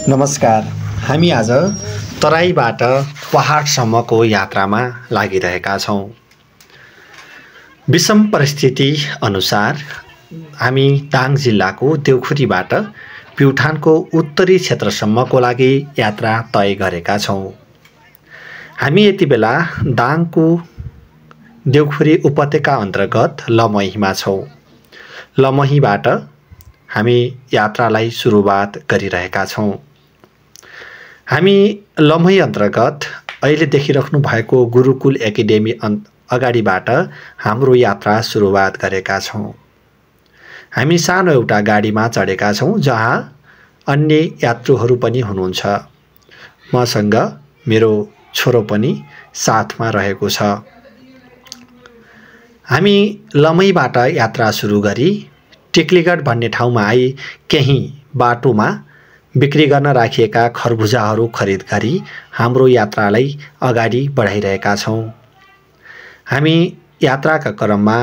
नमस्कार। हामी आज तराईबाट पहाडसम्मको यात्रामा लागिरहेका छौं। विषम परिस्थिति अनुसार हामी दाङ जिल्लाको देउखुरीबाट प्युठानको उत्तरी क्षेत्रसम्मको लागि यात्रा तय गरेका छौं। हामी यति बेला दाङको देउखुरी उपत्यका अन्तर्गत लमहीमा छौं। लमहीबाट हामी यात्रालाई सुरुवात गरिरहेका छौं। हामी लमही अन्तर्गत अहिले देखिराख्नु भएको गुरुकुल एकाडेमी अगाडिबाट हाम्रो यात्रा सुरुवात गरेका छौं। हामी सानो एउटा गाडीमा चढेका छौं जहाँ अन्य यात्रुहरू पनि हुनुहुन्छ। मसँग मेरो छोरो पनि साथमा रहेको छ। हामी लमहीबाट यात्रा सुरु गरी टेक्लीगढ भन्ने ठाउँमा आई केही बाटोमा बिक्री गर्न राखिएका खरबुजाहरू खरिद गरी हाम्रो यात्रालाई अगाडि बढाइरहेका छौं। हामी यात्राका क्रममा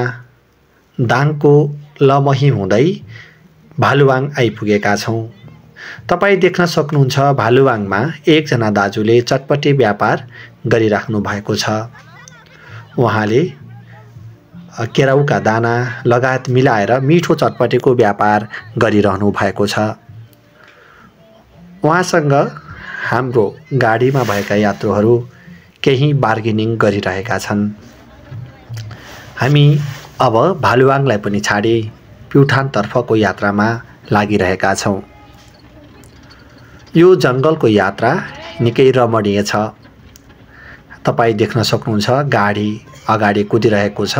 दाङको लमही हुँदै भालुवाङ आइपुगेका छौं। तपाई देख्न सक्नुहुन्छ भालुवाङमा एकजना दाजुले चटपटे व्यापार गरिराख्नु भएको छ। उहाँले केराउका दाना लगायत मिलाएर मिठो चटपटेको व्यापार गरिरहनु भएको छ। उहाँसँग हाम्रो गाडीमा भएका यात्रुहरू केही बार्गेनिङ गरिरहेका छन्। हामी अब भालुवाङलाई पनि छाडी प्युठानतर्फको यात्रामा लागिरहेका छौं। यो जंगलको यात्रा निकै रमणीय छ। तपाई देख्न सक्नुहुन्छ गाडी अगाडि कुदिरहेको छ।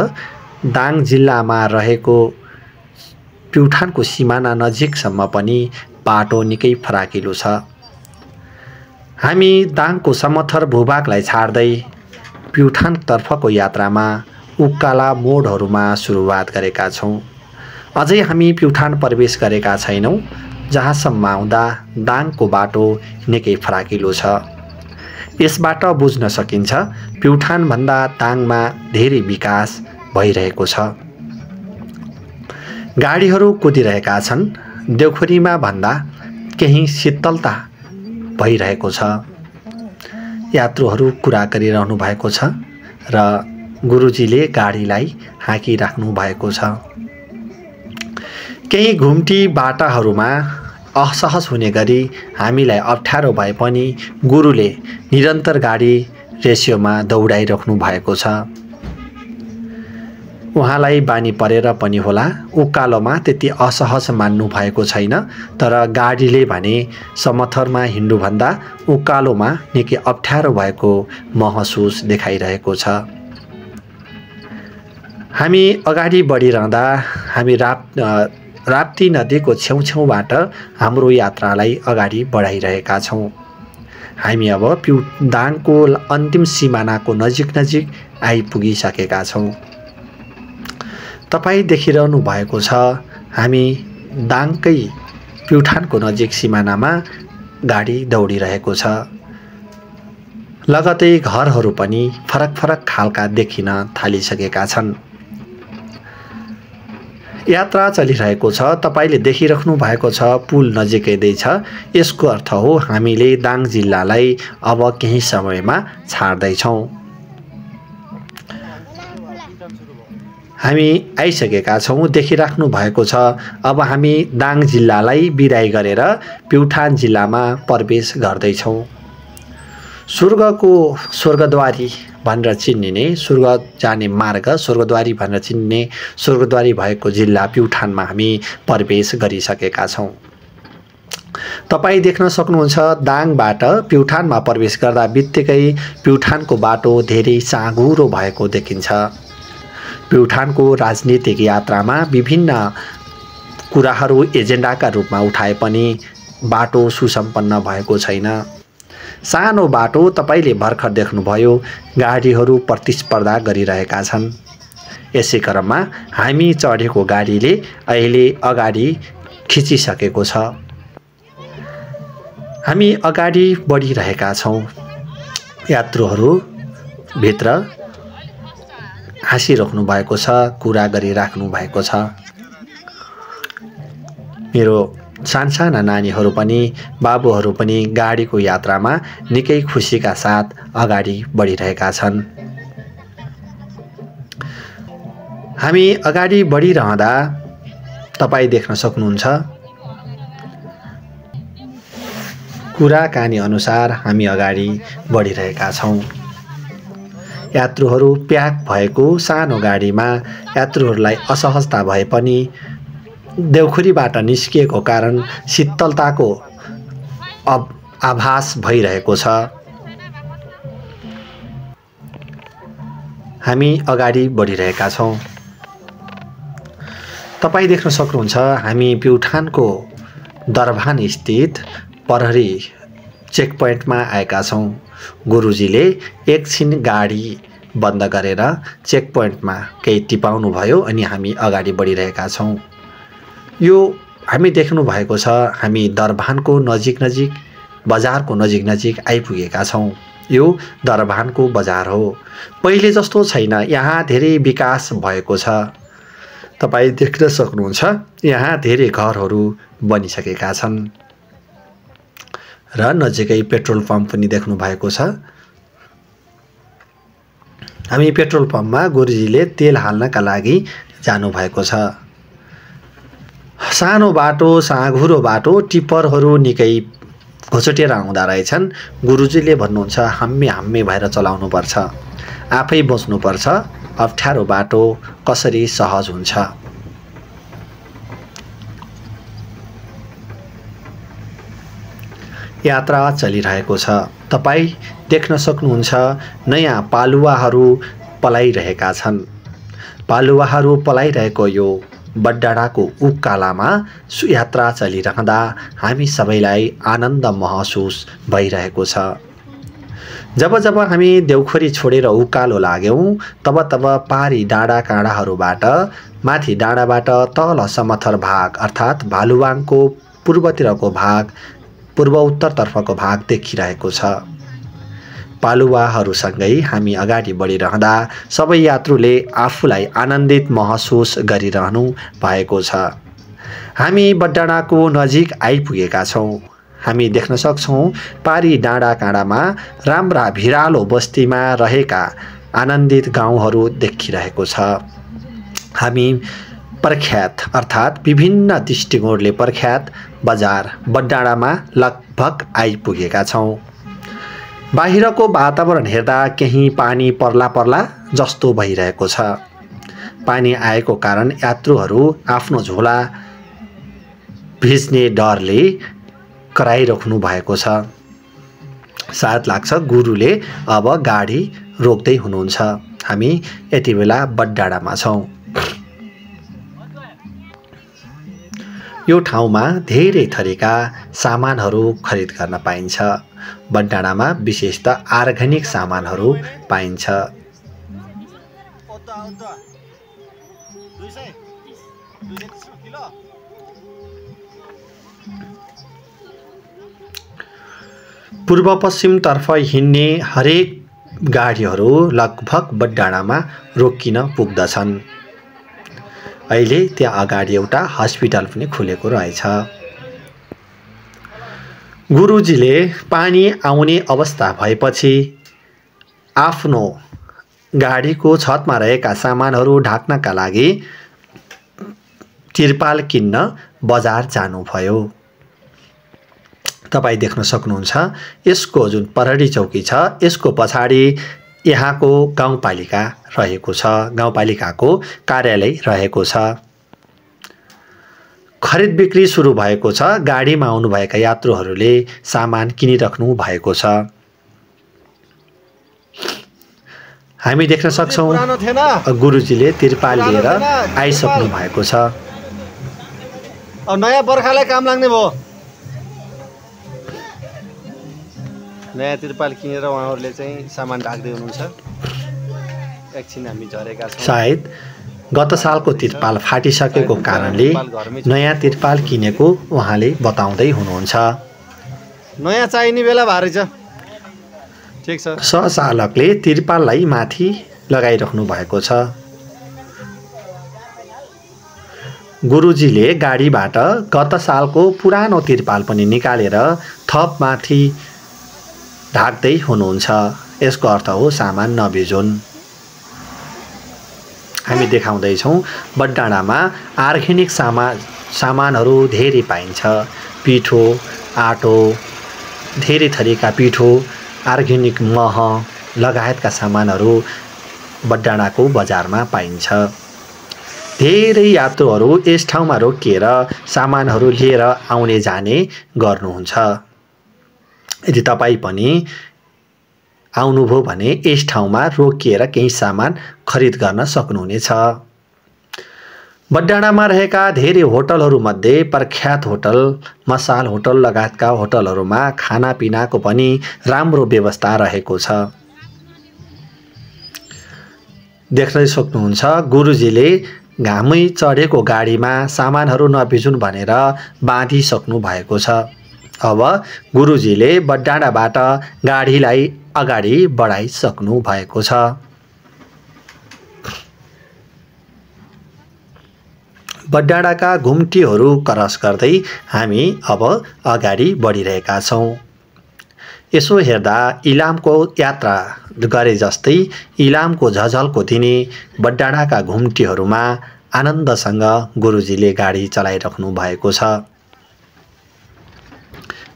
दाङ जिल्लामा रहेको प्युठानको सिमाना नजिकसम्म पनि बाटो निकै फराकिलो छ। हामी दाङको समथर भूभागलाई छाड्दै प्युठानतर्फको यात्रामा उकाला मोडहरूमा सुरुवात गरेका छौं। अझै हामी प्युठान प्रवेश गरेका छैनौं, जहाँसम्म आउँदा दाङको बाटो निकै फराकिलो छ। यसबाट बुझ्न सकिन्छ प्युठानभन्दा दाङमा धेरै विकास भइरहेको छ। गाडीहरू कुदिरहेका छन्। देउखुरीमा भन्दा केही शीतलता भइरहेको छ। यात्रुहरू कुरा गरिरहनु भएको छ र गुरुजीले गाडीलाई हाँकिराख्नु भएको छ। केही घुम्टी बाटाहरूमा असहज हुने गरी हामीलाई अप्ठ्यारो भए पनि गुरुले निरन्तर गाडी रेसियोमा दौडाइराख्नु भएको छ। उहाँलाई बानी परेर पनि होला उकालोमा त्यति असहज मान्नु भएको छैन, तर गाडीले भने समथरमा हिँड्नुभन्दा उकालोमा निकै अप्ठ्यारो भएको महसुस देखाइरहेको छ। हामी अगाडि बढिरहँदा हामी राप्ती नदीको छेउछेउबाट हाम्रो यात्रालाई अगाडि बढाइरहेका छौं। हामी अब दाङको अन्तिम सिमानाको नजिक आइपुगिसकेका छौं। तपाई देखिरहनु भएको छ हामी दाङकै प्युठानको नजिक सिमानामा गाडी दौडिरहेको छ। लगतै घरहरू पनि फरक खालका देखिन थालिसकेका छन्। यात्रा चलिरहेको छ। तपाईले देखिराख्नु भएको छ पुल नजिकै छ। यसको अर्थ हो हामीले दाङ जिल्लालाई अब केही समयमा छाड्दै छौं। हामी आइसकेका छौं। देखिराख्नु भएको छ अब हामी दाङ जिल्लालाई बिदाई गरेर प्युठान जिल्लामा प्रवेश गर्दै छौं। स्वर्गको स्वर्गद्वारी भनेर चिनिने, स्वर्ग जाने मार्ग स्वर्गद्वारी भनेर चिनिने स्वर्गद्वारी भएको जिल्ला प्युठानमा हामी प्रवेश गरिसकेका छौं। तपाई देख्न सक्नुहुन्छ दाङबाट प्युठानमा प्रवेश गर्दा बित्तिकै प्युठानको बाटो धेरै साँघुरो भएको देखिन्छ। प्युठानको राजनीतिक यात्रामा विभिन्न कुराहरू एजेन्डाका रूपमा उठाए पनि बाटो सुसम्पन्न भएको छैन। सानो बाटो तपाईले भर्खर देख्नुभयो, गाडीहरू प्रतिस्पर्धा गरिरहेका छन्। यसै क्रममा हामी चढेको गाडीले अहिले अगाडि खिचिसकेको छ। हामी अगाडि बढिरहेका छौं। यात्रुहरू भित्र हाँसिराख्नु भएको छ, कुरा गरिराख्नु भएको छ। मेरो सानसाना नानीहरू पनि बाबुहरू पनि गाडीको यात्रामा निकै खुसीका साथ अगाडि बढिरहेका छन्। हामी अगाडि बढिरहँदा तपाईँ देख्न सक्नुहुन्छ कुराकानी अनुसार हामी अगाडि बढिरहेका छौँ। यात्रुहरू प्याक भएको सानो गाडीमा यात्रुहरूलाई असहजता भए पनि देउखुरीबाट निस्किएको कारण शीतलताको आभास भइरहेको छ। हामी अगाडि बढिरहेका छौँ। तपाईँ देख्न सक्नुहुन्छ हामी प्युठानको दरभान स्थित प्रहरी चेकपोइन्टमा आएका छौँ। गुरुजीले एकछिन गाडी बन्द गरेर चेकपोइन्टमा केही टिपाउनु भयो अनि हामी अगाडि बढिरहेका छौँ। यो हामी देख्नु भएको छ हामी दरभानको नजिक बजारको नजिक आइपुगेका छौँ। यो दरभानको बजार हो। पहिले जस्तो छैन, यहाँ धेरै विकास भएको छ। तपाईँ देख्न सक्नुहुन्छ यहाँ धेरै घरहरू बनिसकेका छन् र नजिकै पेट्रोल पम्प पनि देख्नु भएको छ। हामी पेट्रोल पम्पमा गुरुजीले तेल हाल्नका लागि जानुभएको छ। सानो बाटो, साँघुरो बाटो, टिप्परहरू निकै घोचटेर आउँदा रहेछन्। गुरुजीले भन्नुहुन्छ हाम्मे भएर चलाउनुपर्छ, आफै बच्नुपर्छ, अप्ठ्यारो बाटो कसरी सहज हुन्छ। यात्रा चलिरहेको छ। तपाईँ देख्न सक्नुहुन्छ नयाँ पालुवाहरू पलाइरहेका छन्। पालुवाहरू पलाइरहेको यो बडडाँडाको उकालामा यात्रा चलिरहँदा हामी सबैलाई आनन्द महसुस भइरहेको छ। जब हामी देउखुरी छोडेर उकालो लाग्यौँ तब पारी डाँडा काँडाहरूबाट माथि डाँडाबाट तल समथर भाग अर्थात् भालुवाङको पूर्वतिरको भाग, पूर्व उत्तरतर्फको भाग देखिरहेको छ। पालुवाहरूसँगै हामी अगाडि बढिरहँदा सबै यात्रुले आफूलाई आनन्दित महसुस गरिरहनु भएको छ। हामी बडडाँडाको नजिक आइपुगेका छौँ। हामी देख्न सक्छौँ पारी डाँडा काँडामा राम्रा भिरालो बस्तीमा रहेका आनन्दित गाउँहरू देखिरहेको छ। हामी प्रख्यात अर्थात् विभिन्न दृष्टिकोणले प्रख्यात बजार बडडाँडामा लगभग आइपुगेका छौँ। बाहिरको वातावरण हेर्दा केही पानी पर्ला जस्तो भइरहेको छ। पानी आएको कारण यात्रुहरू आफ्नो झोला भिज्ने डरले कराइराख्नु भएको छ। सायद लाग्छ गुरुले अब गाडी रोक्दै हुनुहुन्छ। हामी यति बेला बडडाँडामा छौँ। यो ठाउँमा धेरै थरीका सामानहरू खरिद गर्न पाइन्छ। बडडाँडामा विशेषतः अर्ग्यानिक सामानहरू पाइन्छ। पूर्व पश्चिमतर्फ हिँड्ने हरेक गाडीहरू लगभग बडडाँडामा रोकिन पुग्दछन्। अहिले त्यहाँ अगाडि एउटा हस्पिटल पनि खुलेको रहेछ। गुरुजीले पानी आउने अवस्था भएपछि आफ्नो गाडीको छतमा रहेका सामानहरू ढाक्नका लागि तिरपाल किन्न बजार जानुभयो। तपाईँ देख्न सक्नुहुन्छ यसको जुन प्रहरी चौकी छ यसको पछाडि यहाँको गाउँपालिका रहेको छ, गाउँपालिकाको कार्यालय रहेको छ। खरिद बिक्री सुरु भएको छ। गाडीमा आउनुभएका यात्रुहरूले सामान किनिराख्नु भएको छ। हामी देख्न सक्छौँ गुरुजीले तिरपाल लिएर आइसक्नु भएको छ। अब नयाँ बर्खालाई काम लाग्ने भयो। नयाँ तिरपाल किनेर उहाँहरूले चाहिँ सामान ढाक्दै हुनुहुन्छ। एकछिन हामी झरेका छौँ। सायद गत सालको तिरपाल फाटिसकेको कारणले नयाँ तिरपाल किनेको उहाँले बताउँदै हुनुहुन्छ। नयाँ चाहिने बेला भारी छ। ठिक छ। सहचालकले तिरपाललाई माथि लगाइराख्नु भएको छ। गुरुजीले गाडीबाट गत सालको पुरानो तिरपाल पनि निकालेर थप माथि ढाक्दै हुनुहुन्छ। यसको अर्थ हो सामान नभिजुन्। हामी देखाउँदैछौँ बडडाँडामा अर्ग्यानिक सामानहरू धेरै पाइन्छ। पिठो, आटो, धेरै थरीका पिठो, अर्ग्यानिक मह लगायतका सामानहरू बडडाँडाको बजारमा पाइन्छ। धेरै यात्रुहरू यस ठाउँमा रोकिएर सामानहरू लिएर आउने जाने गर्नुहुन्छ। यदि तपाईँ पनि आउनुभयो भने यस ठाउँमा रोकिएर केही सामान खरिद गर्न सक्नुहुनेछ। बडडाँडामा रहेका धेरै होटलहरूमध्ये प्रख्यात होटल, मसाल होटल लगायतका होटलहरूमा खानापिनाको पनि राम्रो व्यवस्था रहेको छ। देख्न सक्नुहुन्छ गुरुजीले घामै चढेको गाडीमा सामानहरू नभिजुन् भनेर बाँधिसक्नु भएको छ। अब गुरुजीले बडडाँडाबाट गाडीलाई अगाडि बढाइसक्नु भएको छ। बडडाँडाका घुम्टीहरू क्रस गर्दै हामी अब अगाडि बढिरहेका छौँ। यसो हेर्दा इलामको यात्रा गरे जस्तै इलामको झझल्को दिने बडडाँडाका घुम्टीहरूमा आनन्दसँग गुरुजीले गाडी चलाइराख्नु भएको छ।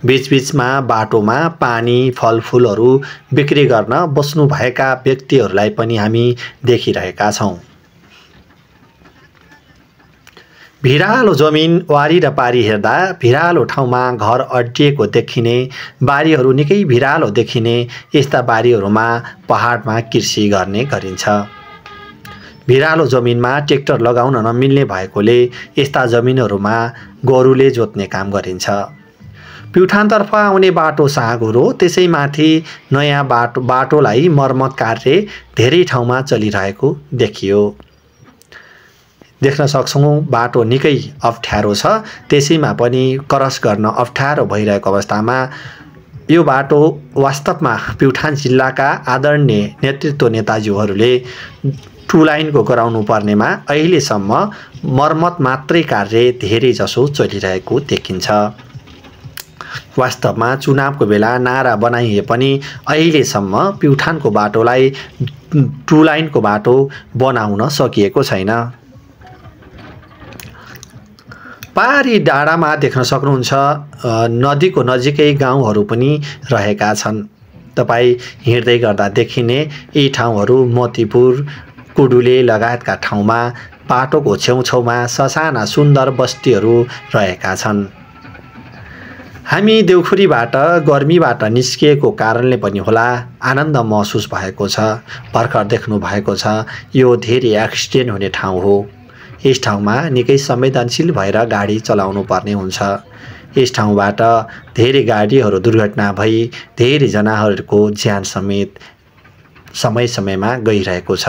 बीचबीचमा बाटोमा पानी, फलफुलहरू बिक्री गर्न बस्नुभएका व्यक्तिहरूलाई पनि हामी देखिरहेका छौँ। भिरालो जमिन वारी र पारी हेर्दा भिरालो ठाउँमा घर अड्डिएको देखिने, बारीहरू निकै भिरालो देखिने, यस्ता बारीहरूमा पहाडमा कृषि गर्ने गरिन्छ। भिरालो जमिनमा ट्र्याक्टर लगाउन नमिल्ने भएकोले यस्ता जमिनहरूमा गोरुले जोत्ने काम गरिन्छ। प्युठानतर्फ आउने बाटो साँघुरो, त्यसैमाथि नयाँ बाटोलाई मर्मत कार्य धेरै ठाउँमा चलिरहेको देखियो। देख्न सक्छौँ बाटो निकै अप्ठ्यारो छ, त्यसैमा पनि क्रस गर्न अप्ठ्यारो भइरहेको अवस्थामा यो बाटो वास्तवमा प्युठान जिल्लाका आदरणीय नेतृत्व नेताज्यूहरूले टु लाइनको गराउनु पर्नेमा अहिलेसम्म मर्मत मात्रै कार्य धेरै जसो चलिरहेको देखिन्छ। वास्तवमा चुनावको बेला नारा बनाइए पनि अहिलेसम्म प्युठानको बाटोलाई टु लाइनको बाटो बनाउन सकिएको छैन। पारी डाँडामा देख्न सक्नुहुन्छ नदीको नजिकै गाउँहरू पनि रहेका छन्। तपाईँ हिँड्दै गर्दा देखिने यी ठाउँहरू मोतीपुर, कुडुले लगायतका ठाउँमा बाटोको छेउछाउमा ससाना सुन्दर बस्तीहरू रहेका छन्। हामी देउखुरीबाट गर्मीबाट निस्किएको कारणले पनि होला आनन्द महसुस भएको छ। भर्खर देख्नु भएको छ यो धेरै एक्सिडेन्ट हुने ठाउँ हो। यस ठाउँमा निकै संवेदनशील भएर गाडी चलाउनु पर्ने हुन्छ। यस ठाउँबाट धेरै गाडीहरू दुर्घटना भई धेरै जनाहरूको ज्यान समेत समय समयमा गइरहेको छ।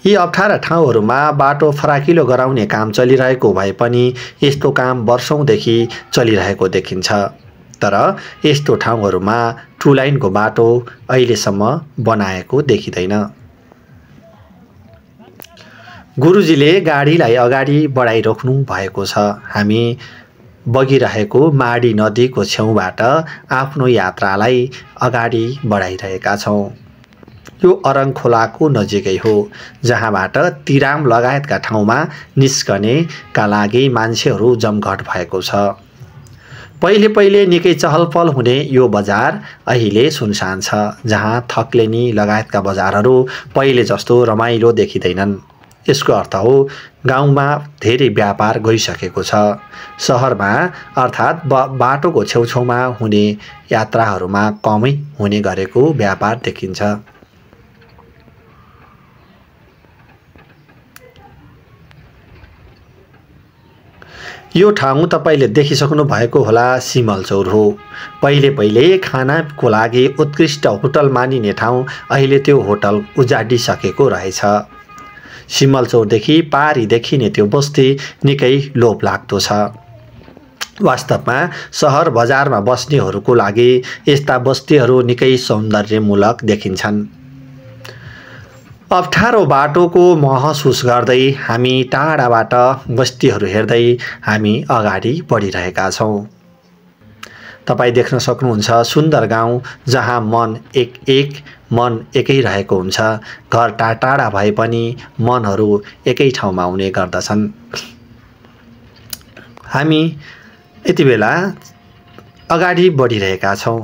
यी अप्ठ्यारा ठाउँहरूमा बाटो फराकिलो गराउने काम चलिरहेको भए पनि यस्तो काम वर्षौंदेखि चलिरहेको देखिन्छ। तर यस्तो ठाउँहरूमा टु लाइनको बाटो अहिलेसम्म बनाएको देखिँदैन। गुरुजीले गाडीलाई अगाडि बढाइराख्नु भएको छ। हामी बगिरहेको माडी नदीको छेउबाट आफ्नो यात्रालाई अगाडि बढाइरहेका छौँ। यो अरङ खोलाको नजिकै हो, जहाँबाट तिराम लगायतका ठाउँमा निस्कनेका लागि मान्छेहरू जमघट भएको छ। पहिले निकै चहलपहल हुने यो बजार अहिले सुनसान छ, जहाँ थक्लेनी लगायतका बजारहरू पहिले जस्तो रमाइलो देखिँदैनन्। यसको अर्थ हो गाउँमा धेरै व्यापार गइसकेको छ। सहरमा अर्थात् बाटोको छेउछाउमा हुने यात्राहरूमा कमै हुने गरेको व्यापार देखिन्छ। यो ठाउँ तपाईले देखिसक्नु भएको होला सिमलचौर हो। पहिले खानाको लागि उत्कृष्ट होटल मानिने ठाउँ अहिले त्यो होटल उजाडिसकेको रहेछ। सिमलचौरदेखि पारी देखिने त्यो बस्ती निकै लोभलाग्दो छ। वास्तवमा सहर बजारमा बस्नेहरूको लागि यस्ता बस्तीहरू निकै सौन्दर्यमूलक देखिन्छन्। अप्ठ्यारो बाटोको महसुस गर्दै हामी टाढाबाट बस्तीहरू हेर्दै हामी अगाडि बढिरहेका छौँ। तपाईँ देख्न सक्नुहुन्छ सुन्दर गाउँ जहाँ मन एकै रहेको हुन्छ। घर टाढा भए पनि मनहरू एकै ठाउँमा हुने गर्दछन्। हामी यति बेला अगाडि बढिरहेका छौँ।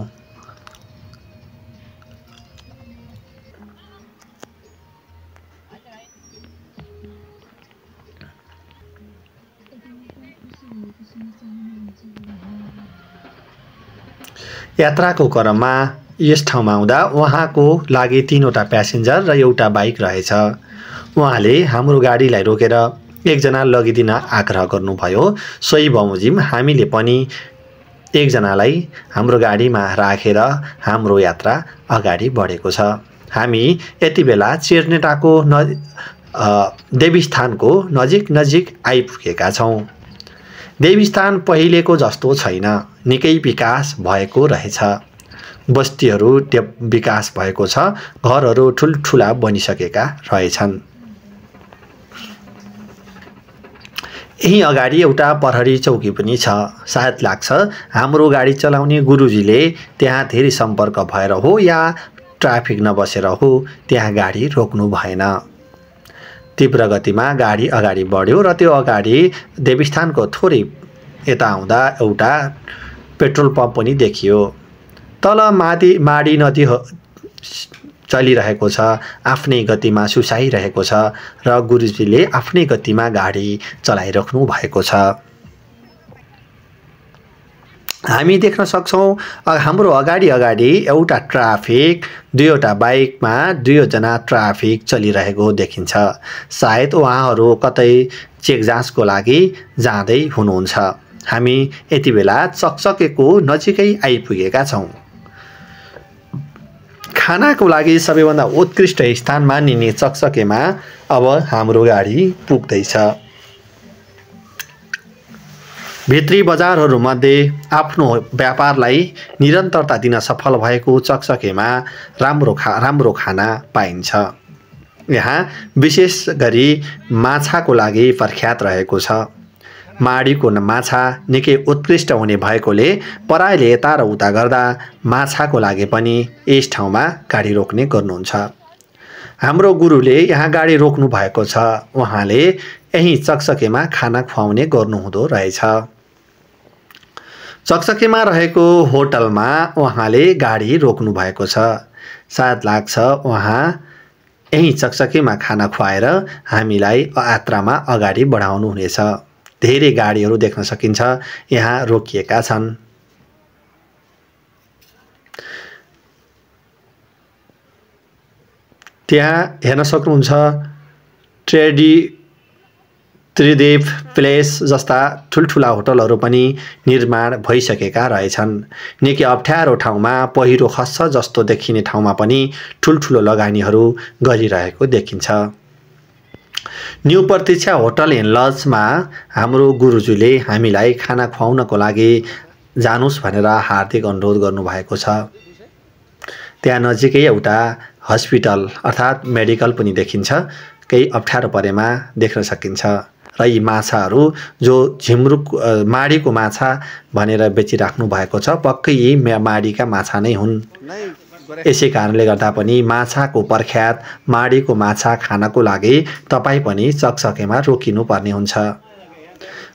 यात्राको क्रममा यस ठाउँमा आउँदा उहाँको लागि 3वटा प्यासेन्जर र एउटा बाइक रहेछ। उहाँले हाम्रो गाडीलाई रोकेर एकजना लगिदिन आग्रह गर्नुभयो। सोही बमोजिम हामीले पनि एकजनालाई हाम्रो गाडीमा राखेर हाम्रो यात्रा अगाडि बढेको छ। हामी यति बेला चेर्नेटाको देवीस्थानको नजिक आइपुगेका छौँ। देवीस्थान पहिलेको जस्तो छैन, निकै विकास भएको रहेछ। बस्तीहरू विकास भएको छ, घरहरू ठुल्ठुला बनिसकेका रहेछन्। यही अगाडि एउटा प्रहरी चौकी पनि छ। सायद लाग्छ हाम्रो गाडी चलाउने गुरुजीले त्यहाँ धेरै सम्पर्क भएर हो या ट्राफिक नबसेर हो त्यहाँ गाडी रोक्नु भएन। तीव्र गतिमा गाडी अगाडि बढ्यो र त्यो अगाडि देवीस्थानको थोरै यता आउँदा एउटा पेट्रोल पम्प पनि देखियो। तल माडी नदी चलिरहेको छ, आफ्नै गतिमा सुसाइरहेको छ र गुरुजीले आफ्नै गतिमा गाडी चलाइराख्नु भएको छ। हामी देख्न सक्छौँ हाम्रो अगाडि एउटा ट्राफिक, 2वटा बाइकमा 2जना ट्राफिक चलिरहेको देखिन्छ। सायद उहाँहरू कतै चेक जाँचको लागि जाँदै हुनुहुन्छ। हामी यति बेला चकचकेको नजिकै आइपुगेका छौँ। खानाको लागि सबैभन्दा उत्कृष्ट स्थान मानिने चकचकेमा अब हाम्रो गाडी पुग्दैछ। भित्री बजारहरूमध्ये आफ्नो व्यापारलाई निरन्तरता दिन सफल भएको चकचकेमा राम्रो खाना पाइन्छ। यहाँ विशेष गरी माछाको लागि प्रख्यात रहेको छ। माडीको माछा निकै उत्कृष्ट हुने भएकोले पराईले यता र उता गर्दा माछाको लागि पनि यस ठाउँमा गाडी रोक्ने गर्नुहुन्छ। हाम्रो गुरुले यहाँ गाडी रोक्नु भएको छ। उहाँले यही चकचकेमा खाना खुवाउने गर्नुहुँदो रहेछ। चकचकेमा रहेको होटलमा उहाँले गाडी रोक्नु भएको छ। सायद लाग्छ उहाँ यही चकचकेमा खाना खुवाएर हामीलाई यात्रामा अगाडि बढाउनु हुनेछ। धेरै गाडीहरू देख्न सकिन्छ यहाँ रोकिएका छन्। त्यहाँ हेर्न सक्नुहुन्छ त्रिदेव प्लेस जस्ता ठुल्ठुला होटलहरू पनि निर्माण भइसकेका रहेछन्। निकै अप्ठ्यारो ठाउँमा पहिरो खस्छ जस्तो देखिने ठाउँमा पनि ठुल्ठुलो लगानीहरू गरिरहेको देखिन्छ। न्यू प्रतीक्षा होटल एन्ड लजमा हाम्रो गुरुजीले हामीलाई खाना खुवाउनको लागि जानुस् भनेर हार्दिक अनुरोध गर्नुभएको छ। त्यहाँ नजिकै एउटा हस्पिटल अर्थात् मेडिकल पनि देखिन्छ। केही अप्ठ्यारो परेमा देख्न सकिन्छ र यी माछाहरू जो माडीको माछा भनेर बेचिराख्नु भएको छ, पक्कै यी माडीका माछा नै हुन्। यसै कारणले गर्दा पनि माछाको प्रख्यात माडीको माछा खानको लागि तपाईँ पनि चकचकेमा रोकिनु पर्ने हुन्छ।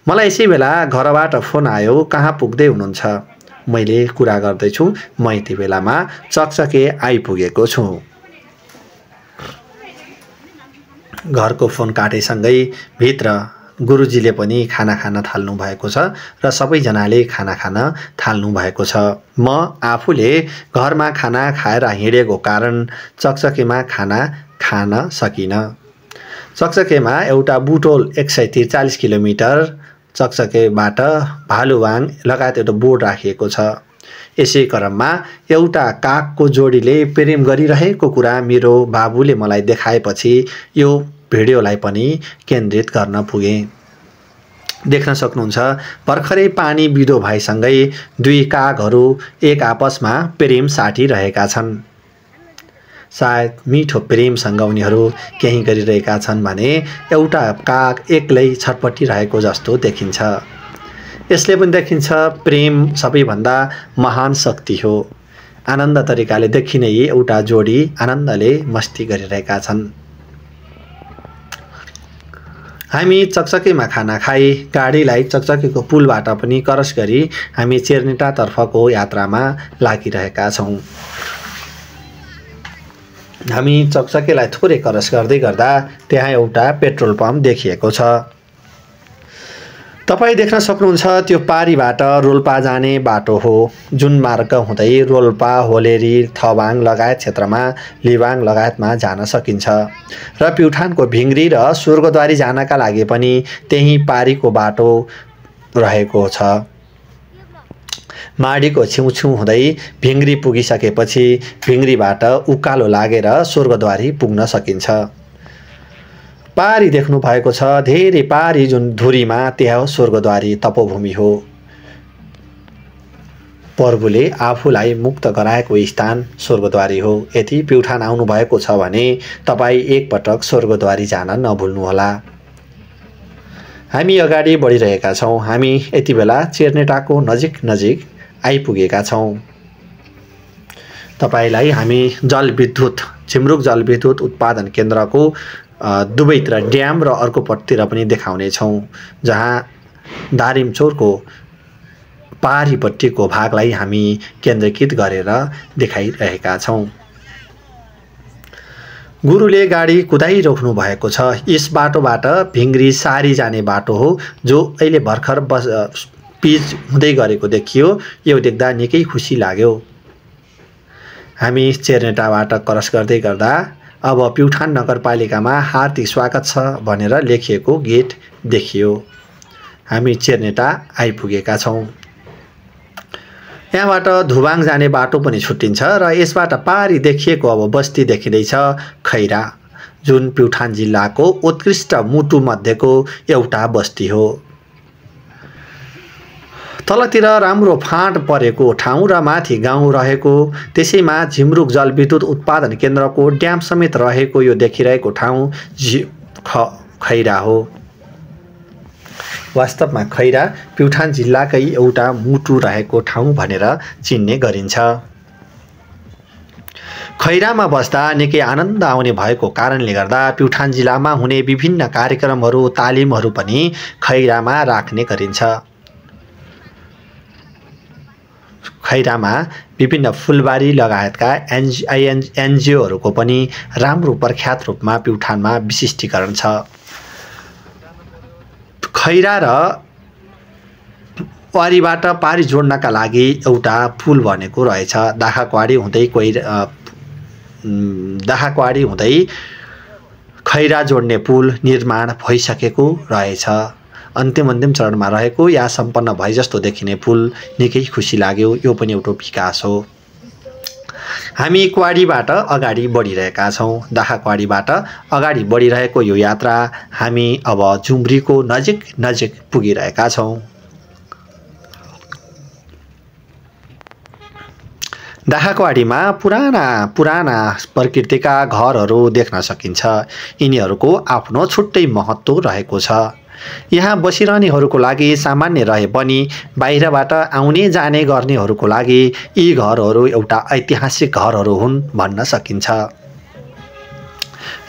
मलाई यसै बेला घरबाट फोन आयो, कहाँ पुग्दै हुनुहुन्छ? मैले कुरा गर्दैछु, म यति बेलामा चकचके आइपुगेको छु। घरको फोन काटेसँगै भित्र गुरुजीले पनि खाना खान थाल्नु भएको छ र सबैजनाले खाना खान थाल्नु भएको छ। म आफूले घरमा खाना खाएर हिँडेको कारण चकचकेमा खाना खान सकिनँ। चकचकेमा एउटा बुटोल 143 किलोमिटर चकचकेबाट भालुवाङ लगायत एउटा बोर्ड राखिएको छ। यसै क्रममा एउटा कागको जोडीले प्रेम गरिरहेको कुरा मेरो बाबुले मलाई देखाएपछि यो भिडियोलाई पनि केन्द्रित गर्न पुगे। देख्न सक्नुहुन्छ भर्खरै पानी बिदो भएसँगै दुई कागहरू एक आपसमा प्रेम साटिरहेका छन्। सायद मिठो प्रेमसँग उनीहरू केही गरिरहेका छन् भने एउटा काग एक्लै छटपटिरहेको जस्तो देखिन्छ। यसले पनि देखिन्छ प्रेम सबैभन्दा महान शक्ति हो। आनन्द तरिकाले देखिने एउटा जोडी आनन्दले मस्ती गरिरहेका छन्। हामी चकचकीमा खाना खाई गाडीलाई चकचकीको पुलबाट पनि क्रस गरी हामी चेर्नेटातर्फको यात्रामा लागिरहेका छौँ। हामी चकचकीलाई थोरै क्रस गर्दै गर्दा त्यहाँ एउटा पेट्रोल पम्प देखिएको छ। तपाईँ देख्न सक्नुहुन्छ त्यो पारीबाट रोल्पा जाने बाटो हो, जुन मार्ग हुँदै रोल्पा, होलेरी, थवाङ लगायत क्षेत्रमा लिवाङ लगायतमा जान सकिन्छ र प्युठानको भिङ्ग्री र स्वर्गद्वारी जानका लागि पनि त्यही पारीको बाटो रहेको छ। माडीको छेउछेउ हुँदै भिङ्ग्री पुगिसकेपछि भिङ्ग्रीबाट उकालो लागेर स्वर्गद्वारी पुग्न सकिन्छ। पारी देख्नु भएको छ, धेरै पारी जुन धुरीमा त्यहाँ हो स्वर्गद्वारी, तपोभूमि हो। प्रभुले आफूलाई मुक्त गराएको स्थान स्वर्गद्वारी हो। यदि प्युठान आउनु भएको छ भने तपाईँ एकपटक स्वर्गद्वारी जान नभुल्नुहोला। हामी अगाडि बढिरहेका छौँ। हामी यति बेला चेर्नेटाको नजिक आइपुगेका छौँ। तपाईँलाई हामी जलविद्युत झिमरुक जलविद्युत उत्पादन केन्द्रको दुवैतिर ड्याम र अर्कोपट्टितिर पनि देखाउनेछौँ, जहाँ दारिमचौरको पारीपट्टिको भागलाई हामी केन्द्रीकृत गरेर देखाइरहेका छौँ। गुरुले गाडी कुदाइराख्नु भएको छ। यस बाटोबाट भिङ्ग्री सारी जाने बाटो हो, जो अहिले भर्खर पिच हुँदै गरेको देखियो। यो देख्दा निकै खुसी लाग्यो। हामी चेर्नेटाबाट क्रस गर्दै गर्दा अब प्युठान नगरपालिकामा हार्दिक स्वागत छ भनेर लेखिएको गेट देखियो। हामी चेर्नेटा आइपुगेका छौँ। यहाँबाट धुवाङ जाने बाटो पनि छुट्टिन्छ र यसबाट पारी देखिएको अब बस्ती देखिँदैछ खैरा, जुन प्युठान जिल्लाको उत्कृष्ट मुटु मध्येको एउटा बस्ती हो। तलतिर राम्रो फाँट परेको ठाउँ र माथि गाउँ रहेको, त्यसैमा झिमरुक जलविद्युत उत्पादन केन्द्रको ड्याम समेत रहेको यो देखिरहेको ठाउँ खैरा हो। वास्तवमा खैरा प्युठान जिल्लाकै एउटा मुटु रहेको ठाउँ भनेर चिन्ने गरिन्छ। खैरामा बस्दा निकै आनन्द आउने भएको कारणले गर्दा प्युठान जिल्लामा हुने विभिन्न कार्यक्रमहरू, तालिमहरू पनि खैरामा राख्ने गरिन्छ। खैरामा विभिन्न फुलबारी लगायतका एनजिओहरूको पनि राम्रो प्रख्यात रूपमा प्युठानमा विशिष्टीकरण छ। खैरा र वारीबाट पारी जोड्नका लागि एउटा पुल बनेको रहेछ। दाखाक्वाडी हुँदै खैरा जोड्ने पुल निर्माण भइसकेको रहेछ। अन्तिम चरणमा रहेको या सम्पन्न भए जस्तो देखिने पुल निकै खुसी लाग्यो। यो पनि एउटा विकास हो। हामी क्वाडीबाट अगाडि बढिरहेका छौँ। दाखाक्वाडीबाट अगाडि बढिरहेको यो यात्रा हामी अब जुम्रीको नजिक पुगिरहेका छौँ। दाखाक्वाडीमा पुराना प्रकृतिका घरहरू देख्न सकिन्छ। यिनीहरूको आफ्नो छुट्टै महत्त्व रहेको छ। यहाँ बसिरहनेहरूको लागि सामान्य रहे पनि बाहिरबाट आउने जाने गर्नेहरूको लागि यी घरहरू एउटा ऐतिहासिक घरहरू हुन् भन्न सकिन्छ।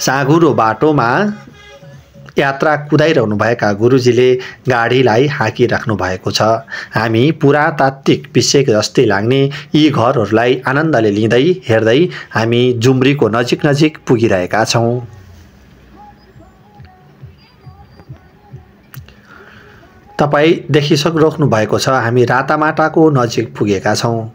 साँघुरो बाटोमा यात्रा कुदाइरहनुभएका गुरुजीले गाडीलाई हाँकिराख्नु भएको छ। हामी पुरातात्विक विषय जस्तै लाग्ने यी घरहरूलाई आनन्दले लिँदै हेर्दै हामी जुम्रीको नजिक पुगिरहेका छौँ। तपाईँ देखिसक्नु भएको छ, हामी रातामाटाको नजिक पुगेका छौँ।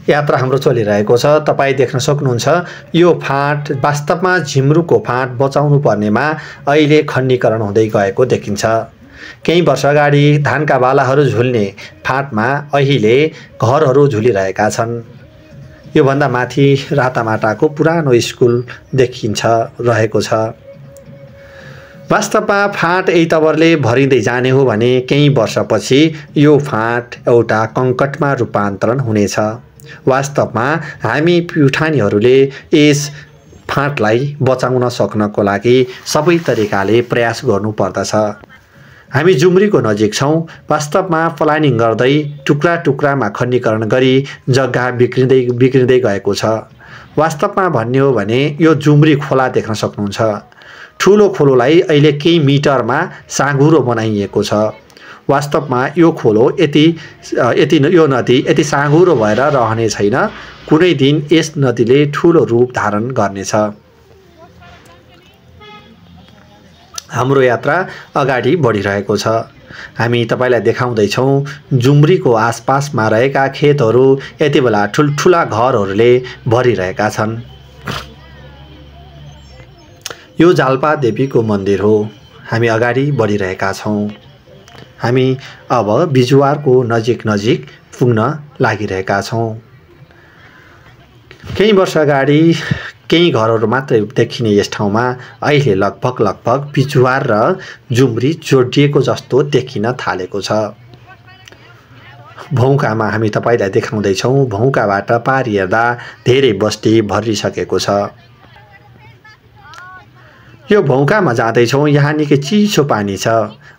यात्रा हाम्रो चलिरहेको छ। तपाईँ देख्न सक्नुहुन्छ यो फाँट वास्तवमा झिमरुकको फाँट बचाउनु पर्नेमा अहिले खण्डीकरण हुँदै गएको देखिन्छ। केही वर्ष अगाडि धानका बालाहरू झुल्ने फाँटमा अहिले घरहरू झुलिरहेका छन्। योभन्दा माथि रातामाटाको पुरानो स्कुल देखिन्छ रहेको छ। वास्तवमा फाँट यही तवरले भरिँदै जाने हो भने केही वर्षपछि यो फाँट एउटा कङ्कटमा रूपान्तरण हुनेछ। वास्तवमा हामी प्युठानीहरूले यस फाँटलाई बचाउन सक्नको लागि सबै तरिकाले प्रयास गर्नुपर्दछ। हामी जुम्रीको नजिक छौँ। वास्तवमा प्लानिङ गर्दै टुक्रा टुक्रामा खण्डीकरण गरी जग्गा बिग्रिँदै गएको छ। वास्तवमा भन्ने हो भने यो जुम्री खोला देख्न सक्नुहुन्छ। ठुलो खोलोलाई अहिले केही मिटरमा साँघुरो बनाइएको छ। वास्तवमा यो खोलो यो नदी यति साँघुरो भएर रहने छैन। कुनै दिन यस नदीले ठुलो रूप धारण गर्नेछ। हाम्रो यात्रा अगाडि बढिरहेको छ। हामी तपाईलाई देखाउँदैछौँ जुम्रीको आसपासमा रहेका खेतहरू यति बेला ठुल्ठुला घरहरूले भरिरहेका छन्। यो जाल्पा देवीको मन्दिर हो। हामी अगाडि बढिरहेका छौँ। हामी अब बिजुवारको नजिक पुग्न लागिरहेका छौँ। केही वर्ष अगाडि केही घरहरू मात्रै देखिने यस ठाउँमा अहिले लगभग बिजुवार र जुम्री जोडिएको जस्तो देखिन थालेको छ। भौकामा हामी तपाईलाई देखाउँदैछौँ। भौकाबाट पारी हेर्दा धेरै बस्ती भरिसकेको छ। यो भौकामा जाँदैछौँ। यहाँ निकै चिसो पानी छ।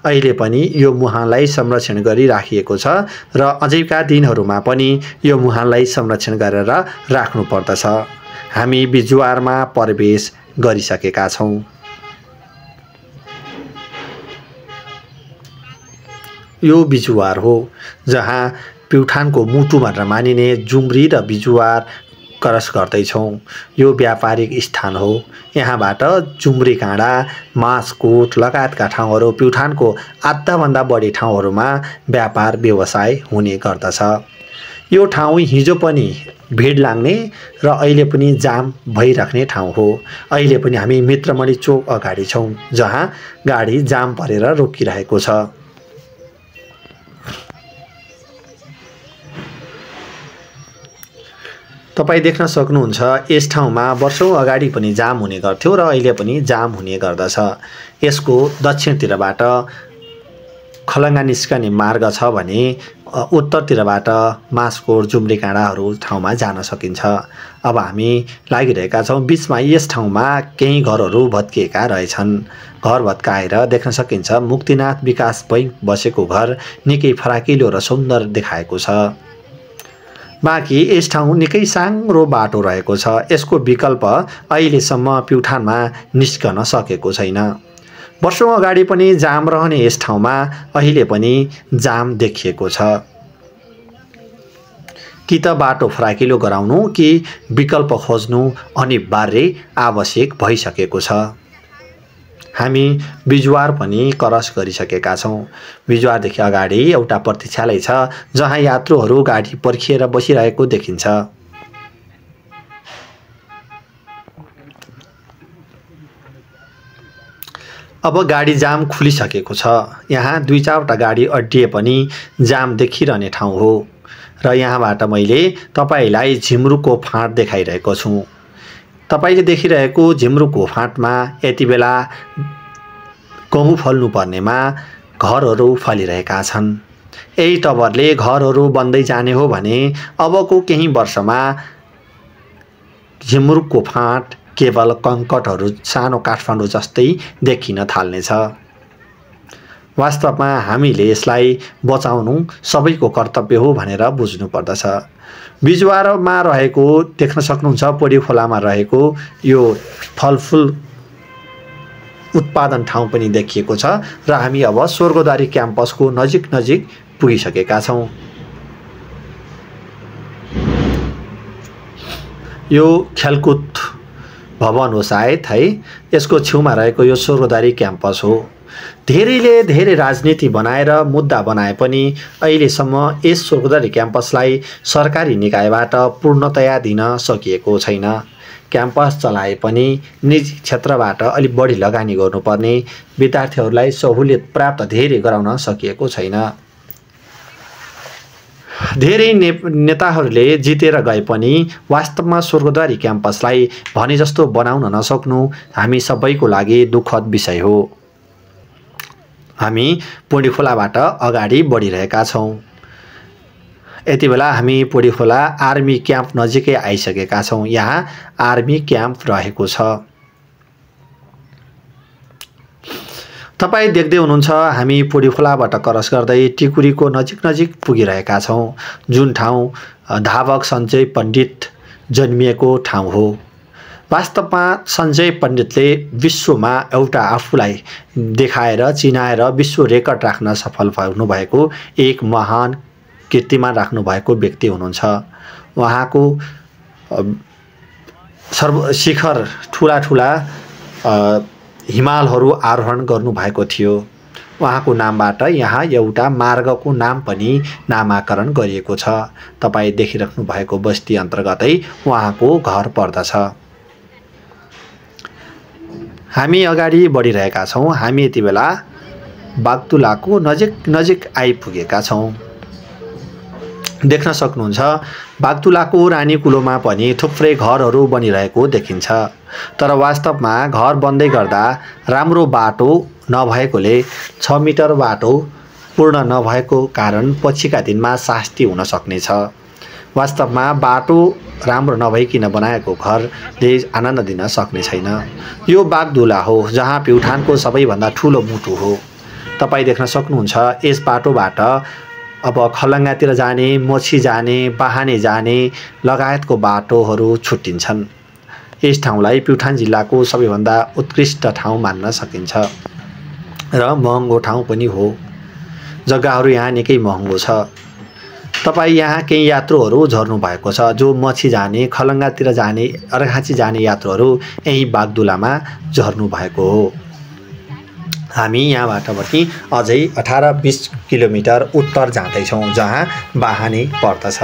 अहिले पनि यो मुहानलाई संरक्षण गरी राखिएको छ र अझैका दिनहरूमा पनि यो मुहानलाई संरक्षण गरेर राख्नुपर्दछ। हामी बिजुवारमा प्रवेश गरिसकेका छौँ। यो बिजुवार हो जहाँ प्युठानको मुटु भनेर मानिने जुम्री र बिजुवार क्रस गर्दैछौँ। यो व्यापारिक स्थान हो। यहाँबाट जुम्री काँडा, मासकोट लगायतका ठाउँहरू प्युठानको आधाभन्दा बढी ठाउँहरूमा व्यापार व्यवसाय हुने गर्दछ। यो ठाउँ हिजो पनि भिड लाग्ने र अहिले पनि जाम भइराख्ने ठाउँ हो। अहिले पनि हामी मित्रमणि चोक अगाडि छौँ जहाँ गाडी जाम परेर रोकिरहेको छ। तपाईँ देख्न सक्नुहुन्छ यस ठाउँमा वर्षौं अगाडि पनि जाम हुने गर्थ्यो र अहिले पनि जाम हुने गर्दछ। यसको दक्षिणतिरबाट खलङ्गा निस्कने मार्ग छ भने उत्तरतिरबाट मासकोट जुम्री काँडाहरू ठाउँमा जान सकिन्छ। अब हामी लागिरहेका छौँ। बीचमा यस ठाउँमा केही घरहरू भत्किएका रहेछन्। घर भत्काएर देख्न सकिन्छ मुक्तिनाथ विकास बैंक बसेको घर निकै फराकिलो र सुन्दर देखाएको छ। बाँकी यस ठाउँ निकै साङ्ग्रो बाटो रहेको छ। यसको विकल्प अहिलेसम्म प्युठानमा निस्कन सकेको छैन। वर्षौं अगाडि पनि जाम रहने यस ठाउँमा अहिले पनि जाम देखिएको छ। कि त बाटो फराकिलो गराउनु कि विकल्प खोज्नु अनिवार्य आवश्यक भइसकेको छ। हामी बिजुवार पनि क्रस गरिसकेका छौँ। बिजुवारदेखि अगाडि एउटा प्रतीक्षालय छ जहाँ यात्रुहरू गाडी पर्खिएर बसिरहेको देखिन्छ। अब गाडी जाम खुलिसकेको छ। यहाँ 2-4वटा गाडी अड्डिए पनि जाम देखिरहने ठाउँ हो र यहाँबाट मैले तपाईलाई झिम्रुको फाँट देखाइरहेको छु। तपाईले देखिरहेको झिम्रुको फाँटमा यति बेला गहुँ फल्नु पर्नेमा घरहरू फलिरहेका छन्। यही तवरले घरहरू बन्दै जाने हो भने अबको केही वर्षमा झिम्रुको फाँट केवल कङ्कटहरू सानो काठमाडौँ जस्तै देखिन थाल्नेछ। वास्तवमा हामीले यसलाई बचाउनु सबैको कर्तव्य हो भनेर बुझ्नु पर्दछ। बिजुवारमा रहेको देख्न सक्नुहुन्छ पोडी खोलामा रहेको यो फलफुल उत्पादन ठाउँ पनि देखिएको छ र हामी अब स्वर्गद्वारी क्याम्पसको नजिक पुगिसकेका छौँ। यो खेलकुद भवन हो सायद है। यसको छेउमा रहेको यो स्वर्गद्वारी क्याम्पस हो। धेरैले धेरै राजनीति बनाएर मुद्दा बनाए पनि अहिलेसम्म यस स्वर्गद्वारी क्याम्पसलाई सरकारी निकायबाट पूर्णतया दिन सकिएको छैन। क्याम्पस चलाए पनि निजी क्षेत्रबाट अलिक बढी लगानी गर्नुपर्ने, विद्यार्थीहरूलाई सहुलियत प्राप्त धेरै गराउन सकिएको छैन। धेरै नेताहरूले जितेर गए पनि वास्तवमा स्वर्गद्वारी क्याम्पसलाई भने जस्तो बनाउन नसक्नु हामी सबैको लागि दुःखद विषय हो। हामी पुँडीखोलाबाट अगाडि बढिरहेका छौँ। यति बेला हामी पुँडीखोला आर्मी क्याम्प नजिकै आइसकेका छौँ। यहाँ आर्मी क्याम्प रहेको छ। तपाईँ देख्दै हुनुहुन्छ हामी पुँडीखोलाबाट क्रस गर्दै टिकुरीको नजिक पुगिरहेका छौँ, जुन ठाउँ धावक सञ्जय पण्डित जन्मिएको ठाउँ हो। वास्तवमा सञ्जय पण्डितले विश्वमा एउटा आफूलाई देखाएर चिनाएर विश्व रेकर्ड राख्न सफल हुनुभएको एक महान कीर्तिमान राख्नुभएको व्यक्ति हुनुहुन्छ। उहाँको शिखर ठुला हिमालहरू आरोहण गर्नुभएको थियो। उहाँको नामबाट यहाँ एउटा मार्गको नाम पनि नामाकरण गरिएको छ। तपाईँ देखिराख्नु भएको बस्ती अन्तर्गतै उहाँको घर पर्दछ। हामी अगाडि बढिरहेका छौँ। हामी यति बेला बागदुलाको नजिक आइपुगेका छौँ। देख्न सक्नुहुन्छ बागदुलाको रानीकुलोमा पनि थुप्रै घरहरू बनिरहेको देखिन्छ। तर वास्तवमा घर बन्दै गर्दा राम्रो बाटो नभएकोले 6 मिटर बाटो पूर्ण नभएको कारण पछिका दिनमा शास्ति हुन सक्नेछ। वास्तवमा बाटो राम्रो नभइकन बनाएको घरले आनन्द दिन सक्ने छैन। यो बागदुला हो जहाँ प्युठानको सबैभन्दा ठुलो मुटु हो। तपाईँ देख्न सक्नुहुन्छ यस बाटोबाट अब खलङ्गातिर जाने, मोची जाने, बाहाने जाने लगायतको बाटोहरू छुट्टिन्छन्। यस ठाउँलाई प्युठान जिल्लाको सबैभन्दा उत्कृष्ट ठाउँ मान्न सकिन्छ र महँगो ठाउँ पनि हो। जग्गाहरू यहाँ निकै महँगो छ। तपाईँ यहाँ केही यात्रुहरू झर्नु भएको छ जो मछी जाने, खलङ्गातिर जाने, अर्घाँची जाने यात्रुहरू यही बागदुलामा झर्नु भएको हो। हामी यहाँबाट पनि अझै 18-20 किलोमिटर उत्तर जाँदैछौँ जहाँ बाहाने पर्दछ।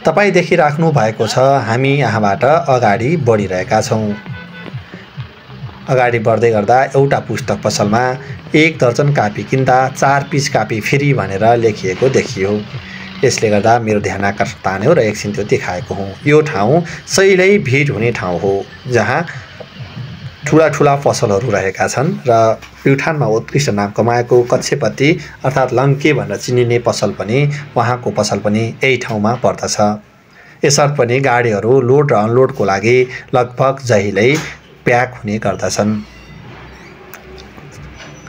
तपाईँ देखिराख्नु भएको छ हामी यहाँबाट अगाडि बढिरहेका छौँ। अगाडि बढ्दै गर्दा एउटा पुस्तक पसलमा 1 दर्जन कापी किन्दा 4 पिस कापी फ्री भनेर लेखिएको देखियो। यसले गर्दा मेरो ध्यान आकर्षण तान्यो र एकछिन त्यो देखाएको हुँ। यो ठाउँ सहिल्यै भिड हुने ठाउँ हो जहाँ ठुला पसलहरू रहेका छन् र प्युठानमा उत्कृष्ट नाम कमाएको कच्छेपति अर्थात् लङ्के भनेर चिनिने पसल पनि उहाँको पसल पनि यही ठाउँमा पर्दछ। यसर्थ पनि गाडीहरू लोड र अनलोडको लागि लगभग जहिल्यै प्याक हुने गर्दछन्।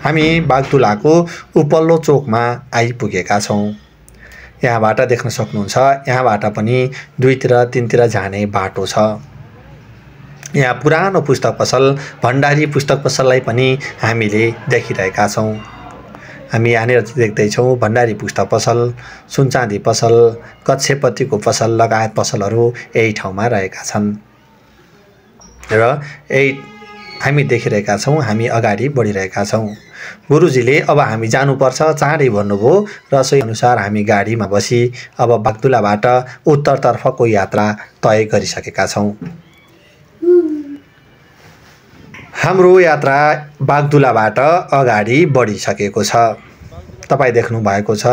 हामी बागदुलाको उपल्लो चोकमा आइपुगेका छौँ। यहाँबाट देख्न सक्नुहुन्छ यहाँबाट पनि 2-3 जाने बाटो छ। यहाँ पुरानो पुस्तक पसल भण्डारी पुस्तक पसललाई पनि हामीले देखिरहेका छौँ। हामी यहाँनिर देख्दैछौँ भण्डारी पुस्तक पसल, सुनचाँदी पसल, कच्छेपतिको पसल लगायत पसलहरू यही ठाउँमा रहेका छन् र यही हामी देखिरहेका छौँ। हामी अगाडि बढिरहेका छौँ। गुरुजीले अब हामी जानुपर्छ चाँडै भन्नुभयो र सोही अनुसार हामी गाडीमा बसी अब बागदुलाबाट उत्तरतर्फको यात्रा तय गरिसकेका छौँ। हाम्रो यात्रा बागदुलाबाट अगाडि बढिसकेको छ। तपाईँ देख्नु भएको छ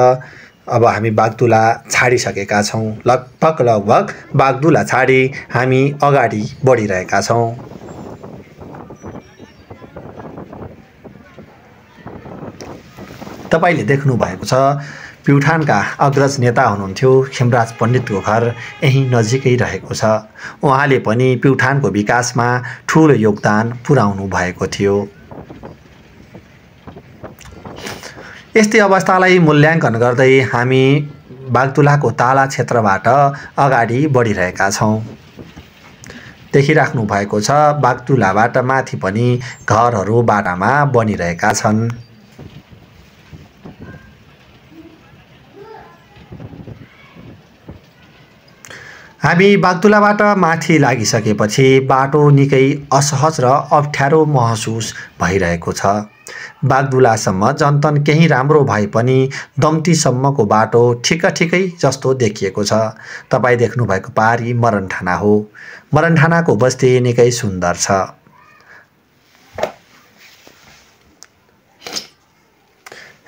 अब हामी बागदुला छाडिसकेका छौँ। लगभग बागदुला छाडी हामी अगाडि बढिरहेका छौँ। तपाईले देख्नु भएको छ प्युठानका अग्रज नेता हुनुहुन्थ्यो खेमराज पण्डितको घर यही नजिकै रहेको छ। उहाँले पनि प्युठानको विकासमा ठुलो योगदान पुर्याउनु भएको थियो। यस्तै अवस्थालाई मूल्याङ्कन गर्दै हामी बागदुलाको ताला क्षेत्रबाट अगाडि बढिरहेका छौँ। देखिराख्नु भएको छ बागदुलाबाट माथि पनि घरहरू बाटामा बनिरहेका छन्। हामी बागदुलाबाट माथि लागिसकेपछि बाटो निकै असहज र अप्ठ्यारो महसुस भइरहेको छ। बागदुलासम्म जनतन केही राम्रो भए पनि दम्तीसम्मको बाटो ठिकै जस्तो देखिएको छ। तपाईँ देख्नुभएको पारी मरनठाना हो। मरनठानाको बस्ती निकै सुन्दर छ।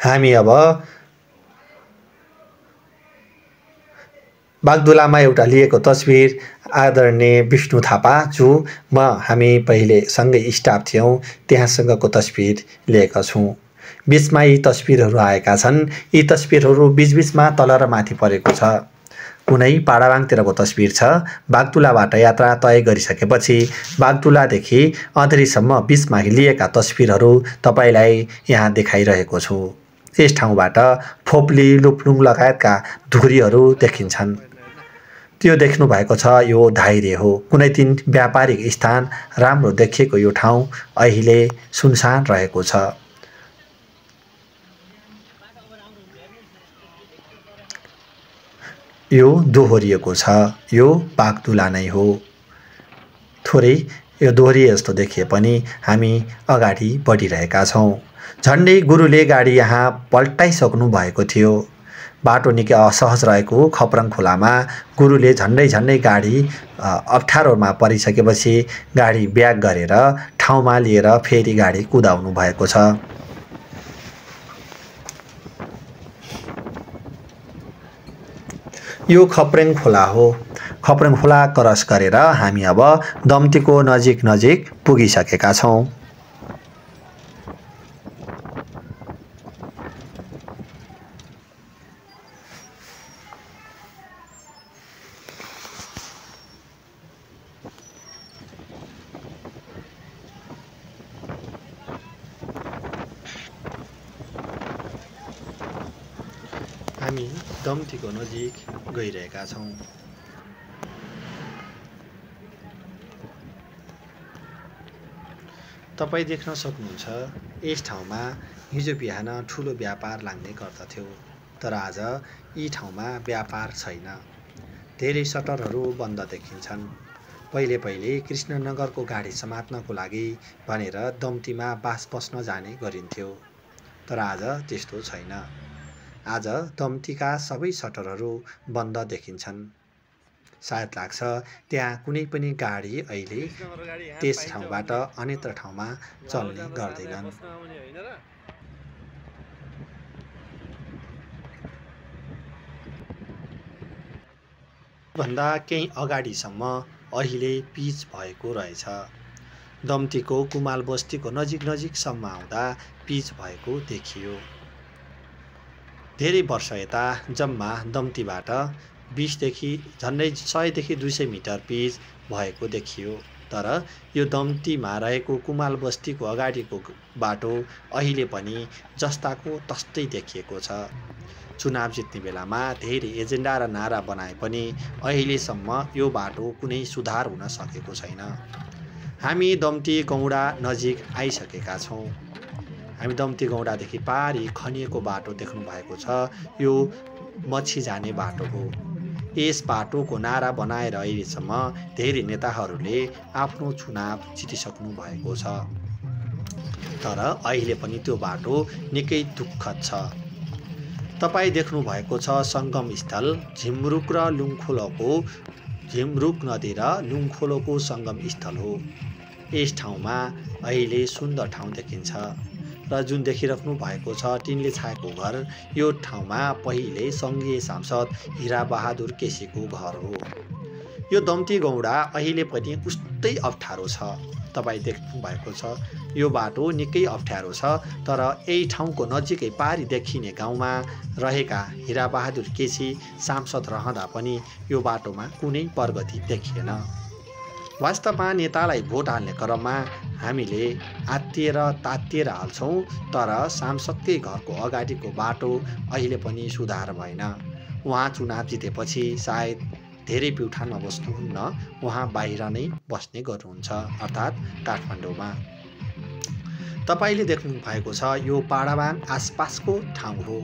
हामी अब बागदुलामा एउटा लिएको तस्बिर आदरणीय विष्णु थापा जो हामी पहिले सँगै स्टाफ थियौँ त्यहाँसँगको तस्बिर लिएका छौँ। बीचमा यी तस्बिरहरू आएका छन्। यी तस्बिरहरू बीचबीचमा तल र माथि परेको छ। कुनै पाडाबाङतिरको तस्बिर छ। बागदुलाबाट यात्रा तय गरिसकेपछि बागदुलादेखि अँधेरीसम्म बीचमा लिएका तस्बिरहरू तपाईँलाई यहाँ देखाइरहेको छु। यस ठाउँबाट फोप्ली लुप्लुङ लगायतका धुरीहरू देखिन्छन्। त्यो देख्नु भएको छ यो धाइरे हो। कुनै दिन व्यापारिक स्थान राम्रो देखिएको यो ठाउँ अहिले सुनसान रहेको छ। यो दोहोरिएको छ। यो बागदुला नै हो। थोरै यो दोहोरिए जस्तो देखिए पनि हामी अगाडि बढिरहेका छौँ। झन्डै गुरुले गाडी यहाँ पल्टाइसक्नु भएको थियो। बाटो निकै असहज रहेको खप्रङ खोलामा गुरुले झन्डै गाडी अप्ठ्यारोमा परिसकेपछि गाडी ब्याक गरेर ठाउँमा लिएर फेरि गाडी कुदाउनु भएको छ। यो खप्रङ खोला हो। खप्रङ खोला क्रस गरेर हामी अब दम्तीको नजिक पुगिसकेका छौँ। हामी दम्तीको नजिक गइरहेका छौँ। तपाईँ देख्न सक्नुहुन्छ यस ठाउँमा हिजो बिहान ठुलो व्यापार लाग्ने गर्दथ्यो, तर आज यी ठाउँमा व्यापार छैन। धेरै सटरहरू बन्द देखिन्छन्। पहिले कृष्णनगरको गाडी समात्नको लागि भनेर दम्तीमा बास बस्न जाने गरिन्थ्यो, तर आज त्यस्तो छैन। आज दम्तीका सबै सटरहरू बन्द देखिन्छन्। सायद लाग्छ त्यहाँ कुनै पनि गाडी अहिले त्यस ठाउँबाट अन्यत्र ठाउँमा चल्ने गर्दैनन्। भन्दा केही अगाडिसम्म अहिले पिच भएको रहेछ। दम्तीको कुमाल बस्तीको नजिकसम्म आउँदा पिच भएको देखियो। धेरै वर्ष यता जम्मा दम्तीबाट 20 देखि झन्डै 100 देखि 200 मिटर पिच भएको देखियो, तर यो दम्तीमा रहेको कुमाल बस्तीको अगाडिको बाटो अहिले पनि जस्ताको तस्तै देखिएको छ। चुनाव जित्ने बेलामा धेरै एजेन्डा र नारा बनाए पनि अहिलेसम्म यो बाटो कुनै सुधार हुन सकेको छैन। हामी दम्ती गौडा नजिक आइसकेका छौँ। हामी दम्ती गौडादेखि पारी खनिएको बाटो देख्नु भएको छ। यो मच्छी जाने बाटो हो। यस बाटोको नारा बनाएर अहिलेसम्म धेरै नेताहरूले आफ्नो चुनाव जितिसक्नु भएको छ, तर अहिले पनि त्यो बाटो निकै दुःखद छ। तपाईँ देख्नु भएको छ सङ्गम स्थल झिमरुक र लुङखोलोको झिमरुक नदी र लुङखोलोको सङ्गम स्थल हो। यस ठाउँमा अहिले सुन्दर ठाउँ देखिन्छ र जुन देखिराख्नु भएको छ टिनले छाएको घर, यो ठाउँमा पहिले सङ्घीय सांसद हिरा बहादुर केसीको घर हो। यो दम्ती गौडा अहिले पनि उस्तै अप्ठ्यारो छ। तपाईँ देख्नु भएको छ यो बाटो निकै अप्ठ्यारो छ, तर यही ठाउँको नजिकै पारी देखिने गाउँमा रहेका हिरा बहादुर केसी सांसद रहँदा पनि यो बाटोमा कुनै प्रगति देखिएन। वास्तवमा नेतालाई भोट हाल्ने क्रममा हामीले आत्तिएर तात्तिएर हाल्छौँ, तर सांसदकै घरको अगाडिको बाटो अहिले पनि सुधार भएन। उहाँ चुनाव जितेपछि सायद धेरै प्युठानमा बस्नुहुन्न, उहाँ बाहिर नै बस्ने गर्नुहुन्छ, अर्थात् काठमाडौँमा। तपाईँले देख्नु भएको छ यो पाडाबाङ आसपासको ठाउँ हो,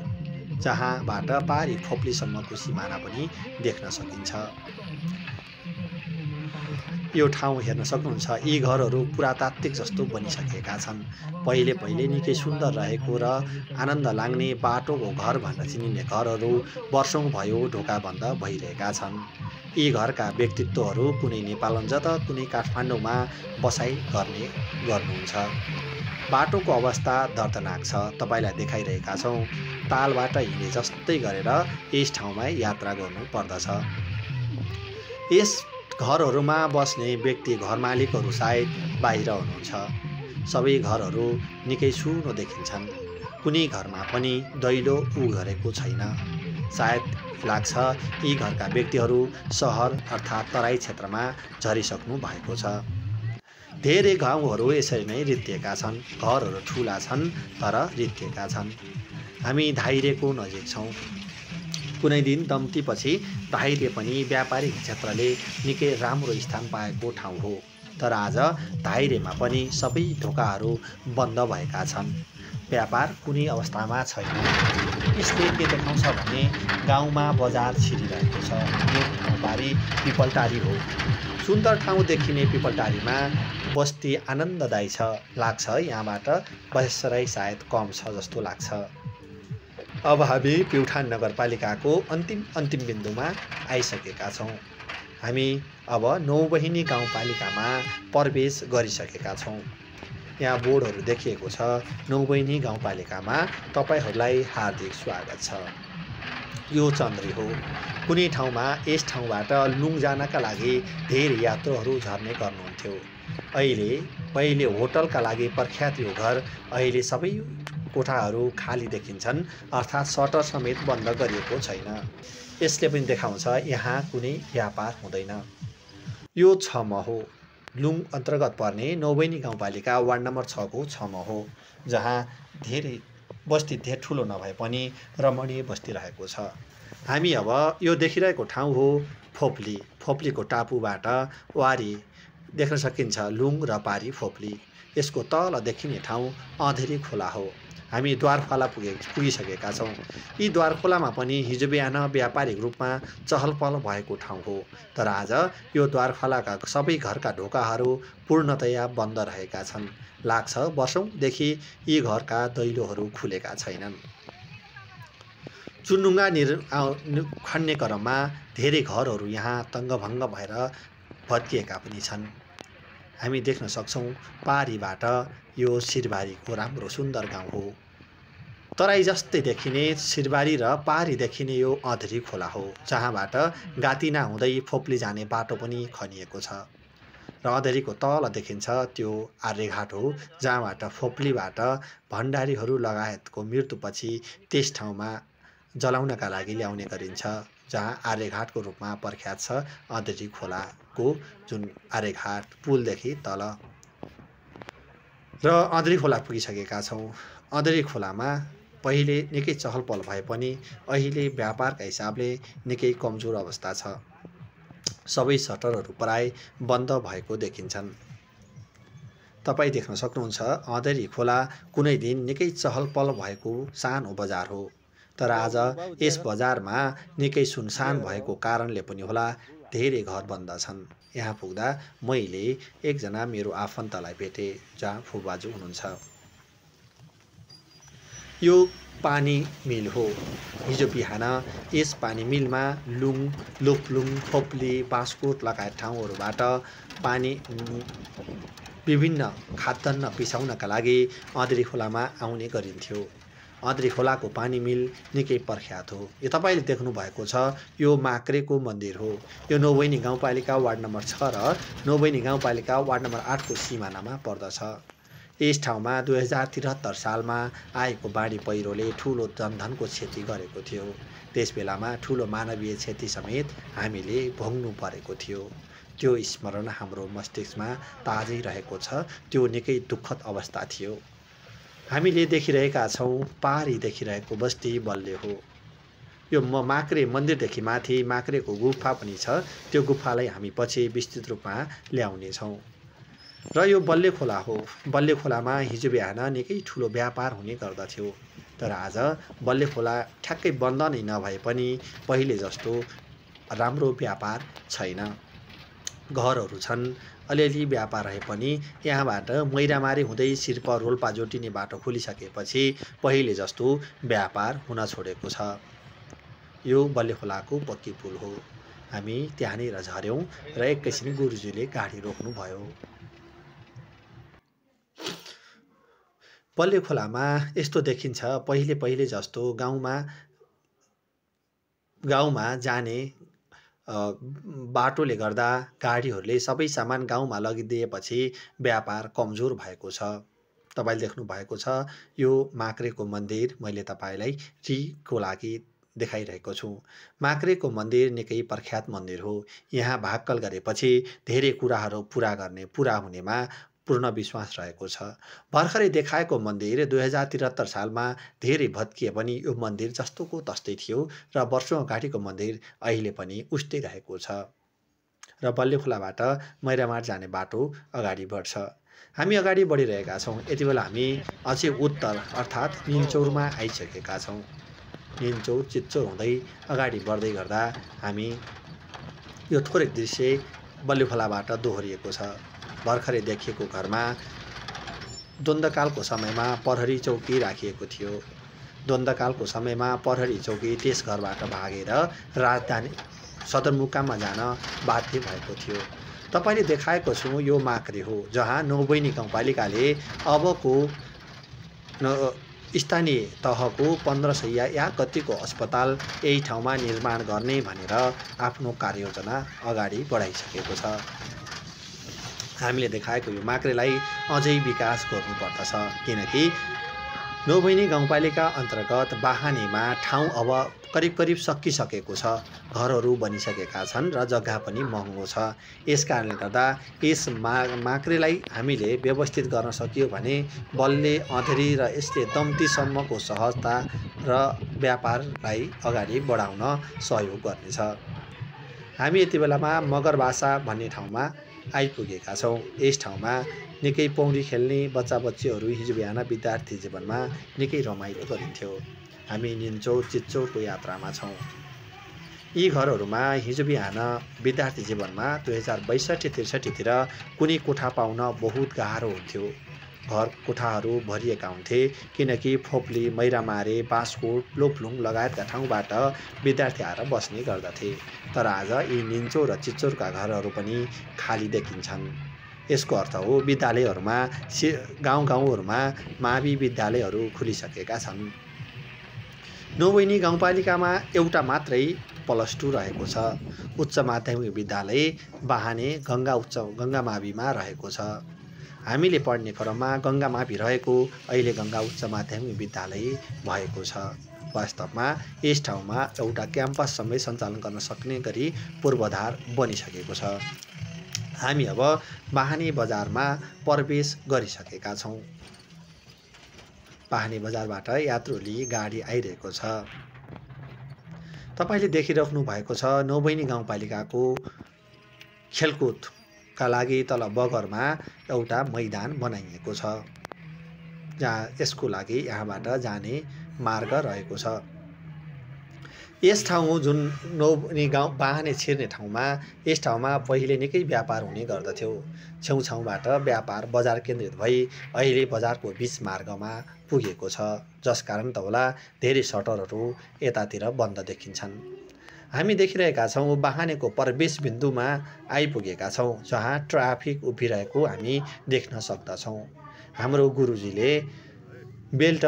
जहाँबाट पारी खोप्लीसम्मको सिमाना पनि देख्न सकिन्छ। यो ठाउँ हेर्न सक्नुहुन्छ। यी घरहरू पुरातात्विक जस्तो बनिसकेका छन्। पहिले निकै सुन्दर रहेको र आनन्द लाग्ने बाटोको घर भनेर चिनिने घरहरू वर्षौँ भयो ढोका बन्द भइरहेका छन्। यी घरका व्यक्तित्वहरू कुनै नेपालगञ्ज त कुनै काठमाडौँमा बसाइ गर्नुहुन्छ। बाटोको अवस्था दर्दनाक छ। तपाईँलाई देखाइरहेका छौँ। तालबाट हिँडे जस्तै गरेर यस ठाउँमा यात्रा गर्नु पर्दछ। यस घरहरूमा बस्ने व्यक्ति घर मालिकहरू सायद बाहिर हुनुहुन्छ। सबै घरहरू निकै सुनो देखिन्छन्। कुनै घरमा पनि दैलो गरेको छैन। सायद लाग्छ यी घरका व्यक्तिहरू सहर अर्थात् तराई क्षेत्रमा झरिसक्नु भएको छ। धेरै गाउँहरू यसरी नै रित्तिएका छन्। घरहरू ठुला छन् तर रित्तिएका छन्। हामी धाइरेको नजिक छौँ। कुनै दिन दम्तीपछि धाइरे पनि व्यापारिक क्षेत्रले निकै राम्रो स्थान पाएको ठाउँ हो। तर आज धाइरेमा पनि सबै ढोकाहरू बन्द भएका छन्। व्यापार कुनै अवस्थामा छैन। यसले के देखाउँछ भने गाउँमा बजार छिरिरहेको छ। यो ठाउँबारी पिपलटारी हो। सुन्दर ठाउँ देखिने पिपलटारीमा बस्ती आनन्ददायी छ। लाग्छ यहाँबाट बसेसराई सायद कम छ जस्तो लाग्छ। अब हामी प्युठान नगरपालिकाको अन्तिम बिन्दुमा आइसकेका छौँ। हामी अब नौबहिनी गाउँपालिकामा प्रवेश गरिसकेका छौँ। यहाँ बोर्डहरू देखिएको छ। नौबहिनी गाउँपालिकामा तपाईँहरूलाई हार्दिक स्वागत छ। यो चन्द्री हो। कुनै ठाउँमा यस ठाउँबाट लुङ जानका लागि धेरै यात्रुहरू झर्ने गर्नुहुन्थ्यो। पहिले होटलका लागि प्रख्यात यो घर अहिले सबै कोठाहरू खाली देखिन्छन्, अर्थात् सटर समेत बन्द गरिएको छैन। यसले पनि देखाउँछ यहाँ कुनै व्यापार हुँदैन। यो 6 म हो। लुङ अन्तर्गत पर्ने नौबहिनी गाउँपालिका वार्ड नम्बर 6 को 6 म हो, जहाँ धेरै बस्ती धेर ठुलो नभए पनि रमणीय बस्ती रहेको छ। हामी अब यो देखिरहेको ठाउँ हो फोप्ली। फोप्लीको टापुबाट वारी देख्न सकिन्छ लुङ र पारी फोप्ली। यसको तल देखिने ठाउँ अँधेरी खोला हो। हामी द्वारखोला पुगिसकेका छौँ। यी द्वारखोलामा पनि हिजो बिहान व्यापारिक रूपमा चहल पहल भएको ठाउँ हो। तर आज यो द्वारखोलाका सबै घरका ढोकाहरू पूर्णतया बन्द रहेका छन्। लाग्छ वर्षौँदेखि यी घरका दैलोहरू खुलेका छैनन्। चुन्डुङ्गा खन्ने क्रममा धेरै घरहरू यहाँ तङ्गभङ्ग भएर भत्किएका पनि छन्। हामी देख्न सक्छौँ पारीबाट यो सिरबारीको राम्रो सुन्दर गाउँ हो। तराई जस्तै देखिने सिरबारी र पारी देखिने यो अँधेरी खोला हो, जहाँबाट गातिना हुँदै फोप्ली जाने बाटो पनि खनिएको छ। र अँधेरीको तल देखिन्छ त्यो आर्यघाट हो, जहाँबाट फोप्लीबाट भण्डारीहरू लगायतको मृत्युपछि त्यस ठाउँमा जलाउनका लागि ल्याउने गरिन्छ, जहाँ आर्यघाटको रूपमा प्रख्यात छ अँधेरी खोलाको जुन आर्यघाट पुलदेखि तल। र अँधेरी खोला पुगिसकेका छौँ। अँधेरी खोलामा पहिले निकै चहल पहल भए पनि अहिले व्यापारका हिसाबले निकै कमजोर अवस्था छ। सबै सटरहरू प्राय बन्द भएको देखिन्छन्। तपाईँ देख्न सक्नुहुन्छ अँधेरी खोला कुनै दिन निकै चहल पहल भएको सानो बजार हो। तर आज यस बजारमा निकै सुनसान भएको कारणले पनि होला धेरै घर बन्द छन्। यहाँ पुग्दा मैले एकजना मेरो आफन्तलाई भेटेँ, जहाँ फुबाजु हुनुहुन्छ। यो पानी मिल हो। हिजो बिहान यस पानी मिलमा लुङ, लुपलुङ, फोप्ली, बाँसकोट लगायत ठाउँहरूबाट पानी विभिन्न खाद्यान्न पिसाउनका लागि अँधेरी खोलामा आउने गरिन्थ्यो। अँधेरी खोलाको पानी मिल निकै प्रख्यात हो। यो तपाईँले देख्नुभएको छ यो माक्रेको मन्दिर हो। यो नौबहिनी गाउँपालिका वार्ड नम्बर 6 र नौबहिनी गाउँपालिका वार्ड नम्बर 8 को सिमानामा पर्दछ। यस ठाउँमा 2073 सालमा आएको बाढी पहिरोले ठुलो जनधनको क्षति गरेको थियो। त्यस बेलामा ठुलो मानवीय क्षति समेत हामीले भोग्नु परेको थियो। त्यो स्मरण हाम्रो मस्तिष्कमा ताजै रहेको छ। त्यो निकै दुःखद अवस्था थियो। हामीले देखिरहेका छौँ पारी देखिरहेको बस्ती बल्ले हो। यो माक्रे मन्दिरदेखि माथि माक्रेको गुफा पनि छ। त्यो गुफालाई हामी पछि विस्तृत रूपमा ल्याउनेछौँ। र यो बल्ले खोला हो। बल्ले खोलामा हिजो बिहान निकै ठुलो व्यापार हुने गर्दथ्यो। तर आज बल्ले खोला ठ्याक्कै बन्द नै नभए पनि पहिले जस्तो राम्रो व्यापार छैन। घरहरू छन्, अलिअलि व्यापार रहे पनि यहाँबाट मैरामारी हुँदै सिर्फ रोल्पा जोटिने बाटो खुलिसकेपछि पहिले जस्तो व्यापार हुन छोडेको छ। यो बल्ले खोलाको पक्की पुल हो। हामी त्यहाँनिर झऱ्यौँ र एकैछिन गुरुजीले गाडी रोक्नुभयो। बल्ले खोलामा यस्तो देखिन्छ, पहिले जस्तो गाउँमा जाने बाटोले गर्दा गाडीहरूले सबै सामान गाउँमा लगिदिएपछि व्यापार कमजोर भएको छ। तपाईले देख्नु भएको छ यो माक्रेको मन्दिर मैले तपाईलाई को लागि देखाइरहेको छु। माक्रेको मन्दिर निकै प्रख्यात मन्दिर हो। यहाँ भाक्कल गरेपछि धेरै कुराहरू पूरा हुनेमा पूर्ण विश्वास रहेको छ। भर्खरै देखाएको मन्दिर 2073 सालमा धेरै भत्किए पनि यो मन्दिर जस्तोको तस्तै थियो र वर्षौं अगाडिको मन्दिर अहिले पनि उस्तै रहेको छ। र बल्ले खोलाबाट मैरामार जाने बाटो अगाडि बढ्छ। हामी अगाडि बढिरहेका छौँ। यति बेला हामी अझै उत्तर अर्थात् निन्चौरमा आइसकेका छौँ। निन्चौर चिच्चौर हुँदै अगाडि बढ्दै गर्दा हामी यो थोरै दृश्य बल्ले खोलाबाट दोहोरिएको छ। भर्खरै देखिएको घरमा द्वन्द्वकालको समयमा प्रहरी चौकी राखिएको थियो। द्वन्द्वकालको समयमा प्रहरी चौकी त्यस घरबाट भागेर राजधानी सदरमुकाममा जान बाध्य भएको थियो। तपाईले देखाएको छु यो माक्रे हो, जहाँ नौबैनी गाउँपालिकाले अबको स्थानीय तहको 15 शैय्या या कतिको अस्पताल यही ठाउँमा निर्माण गर्ने भनेर आफ्नो कार्ययोजना अगाडि बढाइसकेको छ। हामीले देखाएको यो माक्रेलाई अझै विकास गर्नुपर्दछ, किनकि नौबैनी गाउँपालिका अन्तर्गत बाहानेमा ठाउँ अब करिब सकिसकेको छ। घरहरू बनिसकेका छन् र जग्गा पनि महँगो छ। यसकारणले गर्दा यस माक्रेलाई हामीले व्यवस्थित गर्न सकियो भने बल्ले अँधेरी र यसले दम्तीसम्मको सहजता र व्यापारलाई अगाडि बढाउन सहयोग गर्नेछ। हामी यति बेलामा मगरबासा भन्ने ठाउँमा आइपुगेका छौँ। यस ठाउँमा निकै पौडी खेल्ने बच्चाबच्चीहरू हिजो बिहान विद्यार्थी जीवनमा निकै रमाइलो गरिन्थ्यो। हामी निन्चौर चिच्चौरको यात्रामा छौँ। यी घरहरूमा हिजो बिहान विद्यार्थी जीवनमा 2062-63 कुनै कोठा पाउन बहुत गाह्रो हुन्थ्यो। घर कोठाहरू भरिएका हुन्थे, किनकि फोप्ली, मैरामारे, बाँसकोट, लोफलुङ लगायतका ठाउँबाट विद्यार्थी आएर बस्ने गर्दथे। तर आज यी निन्चौर र चिच्चौरका घरहरू पनि खाली देखिन्छन्। यसको अर्थ हो विद्यालयहरूमा गाउँहरूमा मावि विद्यालयहरू खुलिसकेका छन्। नौबैनी गाउँपालिकामा एउटा मात्रै +2 रहेको छ। उच्च माध्यमिक विद्यालय बाहाने गङ्गा माविमा रहेको छ। हामीले पढ्ने क्रममा गङ्गा मावि रहेको अहिले गङ्गा उच्च माध्यमिक विद्यालय भएको छ। वास्तवमा यस ठाउँमा एउटा क्याम्पस समेत सञ्चालन गर्न सक्ने गरी पूर्वाधार बनिसकेको छ। हामी अब बाहाने बजारमा प्रवेश गरिसकेका छौँ। बाहाने बजारबाट यात्रु लिई गाडी आइरहेको छ। तपाईले देखिराख्नु भएको छ नौबैनी गाउँपालिकाको खेलकुदका लागि तल बगरमा एउटा मैदान बनाइएको छ, जहाँ यसको लागि यहाँबाट जाने मार्ग रहेको छ। यस ठाउँ जुन नौबैनी गाउँ बाहाने छिर्ने ठाउँमा, यस ठाउँमा पहिले निकै व्यापार हुने गर्दथ्यो। छेउछाउबाट व्यापार बजार केन्द्रित भई अहिले बजारको बीच मार्गमा पुगेको छ, जसकारण त होला धेरै सटरहरू यतातिर बन्द देखिन्छन्। हामी देखिरहेका छौँ बाहानेको प्रवेश बिन्दुमा आइपुगेका छौँ, जहाँ ट्राफिक उभिरहेको हामी देख्न सक्दछौँ। हाम्रो गुरुजीले बेल्ट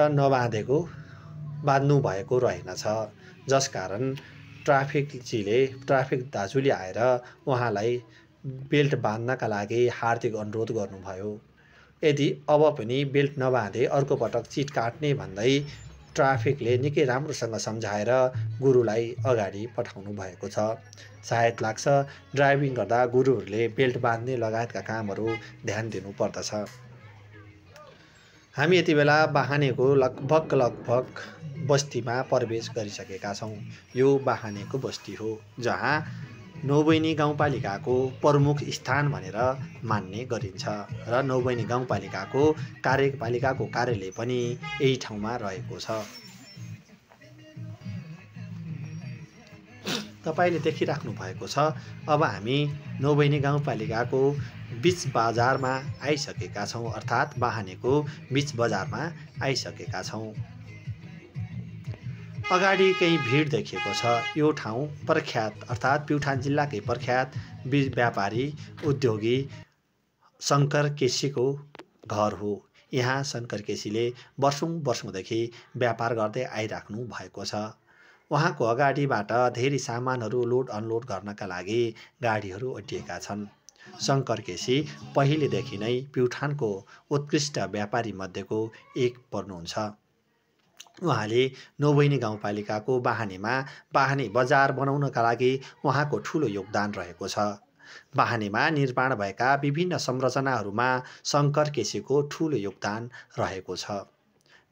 बाँध्नु भएको रहेनछ, जसकारण ट्राफिक दाजुले आएर उहाँलाई बेल्ट बाँध्नका लागि हार्दिक अनुरोध गर्नुभयो। यदि अब पनि बेल्ट नबाँधे अर्को पटक चिट काट्ने भन्दै ट्राफिकले निकै राम्रोसँग सम्झाएर गुरुलाई अगाडि पठाउनु भएको छ। सायद लाग्छ ड्राइभिङ गर्दा गुरुहरूले बेल्ट बाँध्ने लगायतका कामहरू ध्यान दिनुपर्दछ। हामी यति बेला बाहानेको लगभग बस्तीमा प्रवेश गरिसकेका छौँ। यो बाहानेको बस्ती हो, जहाँ नौबैनी गाउँपालिकाको प्रमुख स्थान भनेर मान्ने गरिन्छ र नौबैनी गाउँपालिकाको कार्यपालिकाको कार्यालय पनि यही ठाउँमा रहेको छ। तपाईले देखिराख्नु भएको छ। अब हामी नौबैनी गाउँपालिकाको बीच बजारमा आइसकेका छौँ, अर्थात् बाहानेको बीच बजारमा आइसकेका छौँ। अगाडि केही भिड देखिएको छ। यो ठाउँ प्रख्यात अर्थात् प्युठान जिल्लाकै प्रख्यात व्यापारी उद्योगी शङ्कर केसीको घर हो। यहाँ शङ्कर केसीले वर्षौँदेखि व्यापार गर्दै आइराख्नु भएको छ। उहाँको अगाडिबाट धेरै सामानहरू लोड अनलोड गर्नका लागि गाडीहरू अड्डिएका छन्। शङ्कर केसी पहिलेदेखि नै प्युठानको उत्कृष्ट व्यापारी मध्येको एक पर्नुहुन्छ। उहाँले नौबैनी गाउँपालिकाको बाहने बजार बनाउनका लागि उहाँको ठुलो योगदान रहेको छ। बाहनेमा निर्माण भएका विभिन्न संरचनाहरूमा शङ्कर केसीको ठुलो योगदान रहेको छ।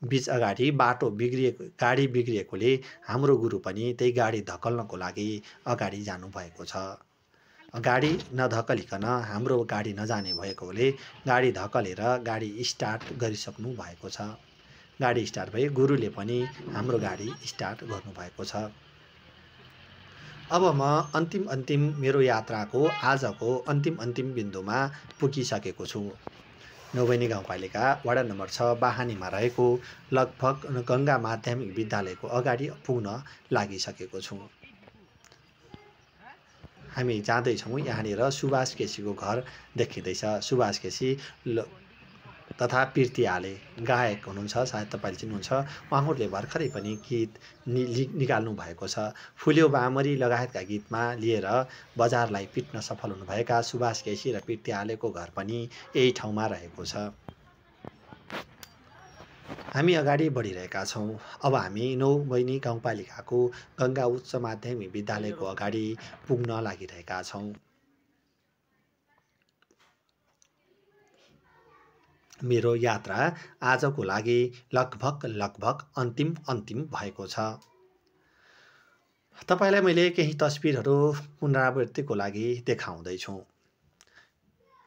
बीच अगाडि गाडी बिग्रिएकोले हाम्रो गुरु पनि त्यही गाडी धकल्नको लागि अगाडि जानुभएको छ। गाडी नधकलिकन हाम्रो गाडी नजाने भएकोले गाडी धकलेर गाडी स्टार्ट गरिसक्नु भएको छ। गाडी स्टार्ट भए गुरुले पनि हाम्रो गाडी स्टार्ट गर्नुभएको छ। अब म अन्तिम मेरो यात्राको आजको अन्तिम बिन्दुमा पुगिसकेको छु। नौबैनी गाउँपालिका वडा नम्बर 6 बाहानीमा रहेको लगभग गङ्गा माध्यमिक विद्यालयको अगाडि पुग्न लागिसकेको छु। हामी जाँदैछौँ। यहाँनिर सुभाष केसीको घर देखिँदैछ। सुभाष केसी तथा पिर्ती आले गायक हुनुहुन्छ, सायद तपाईँले चिन्नुहुन्छ। उहाँहरूले भर्खरै पनि गीत निकाल्नु भएको छ। फुल्यो बामरी लगायतका गीतमा लिएर बजारलाई पिट्न सफल हुनुभएका सुभाष केसी र पिर्ती आलेको घर पनि यही ठाउँमा रहेको छ। हामी अगाडि बढिरहेका छौँ। अब हामी नौबैनी गाउँपालिकाको गङ्गा उच्च माध्यमिक विद्यालयको अगाडि पुग्न लागिरहेका छौँ। मेरो यात्रा आजको लागि लगभग अन्तिम भएको छ। तपाईँलाई मैले केही तस्बिरहरू पुनरावृत्तिको लागि देखाउँदैछु।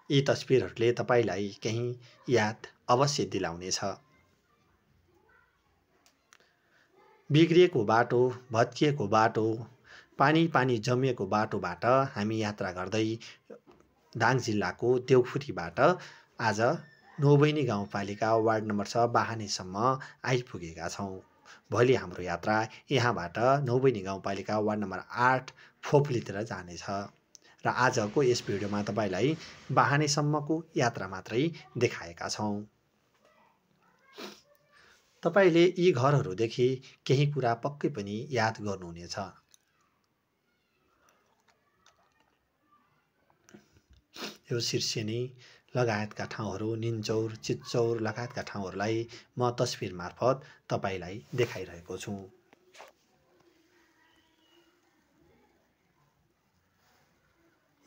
यी तस्बिरहरूले तपाईँलाई केही याद अवश्य दिलाउनेछ। बिग्रिएको बाटो, भत्किएको बाटो, पानी जमिएको बाटोबाट हामी यात्रा गर्दै दाङ जिल्लाको देउखुरीबाट आज नौबैनी गाउँपालिका वार्ड नम्बर 6 बाहानीसम्म आइपुगेका छौँ। भोलि हाम्रो यात्रा यहाँबाट नौबैनी गाउँपालिका वार्ड नम्बर 8 फोप्लीतिर जानेछ। र आजको यस भिडियोमा तपाईँलाई बाहानीसम्मको यात्रा मात्रै देखाएका छौँ। तपाईँले यी घरहरूदेखि केही कुरा पक्कै पनि याद गर्नुहुनेछ। यो सिर्सेनी लगायतका ठाउँहरू, निन्चौर, चितचौर लगायतका ठाउँहरूलाई म तस्बिर मार्फत तपाईँलाई देखाइरहेको छु।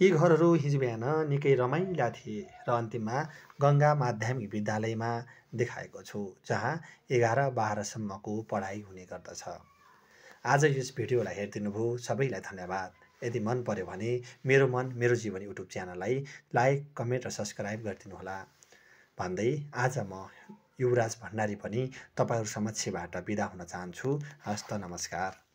यी घरहरू हिजो बिहान निकै रमाइला थिए र अन्तिममा गङ्गा माध्यमिक विद्यालयमा देखाएको छु, जहाँ 11-12सम्मको पढाइ हुने गर्दछ। आज यस भिडियोलाई हेरिदिनुभयो, सबैलाई धन्यवाद। यदि मन पर्यो भने मेरो जीवन युट्युब च्यानललाई लाइक, कमेन्ट र सब्सक्राइब गरिदिनुहोला भन्दै आज म युवराज भण्डारी पनि तपाईँहरू समक्षबाट बिदा हुन चाहन्छु। हस्त नमस्कार।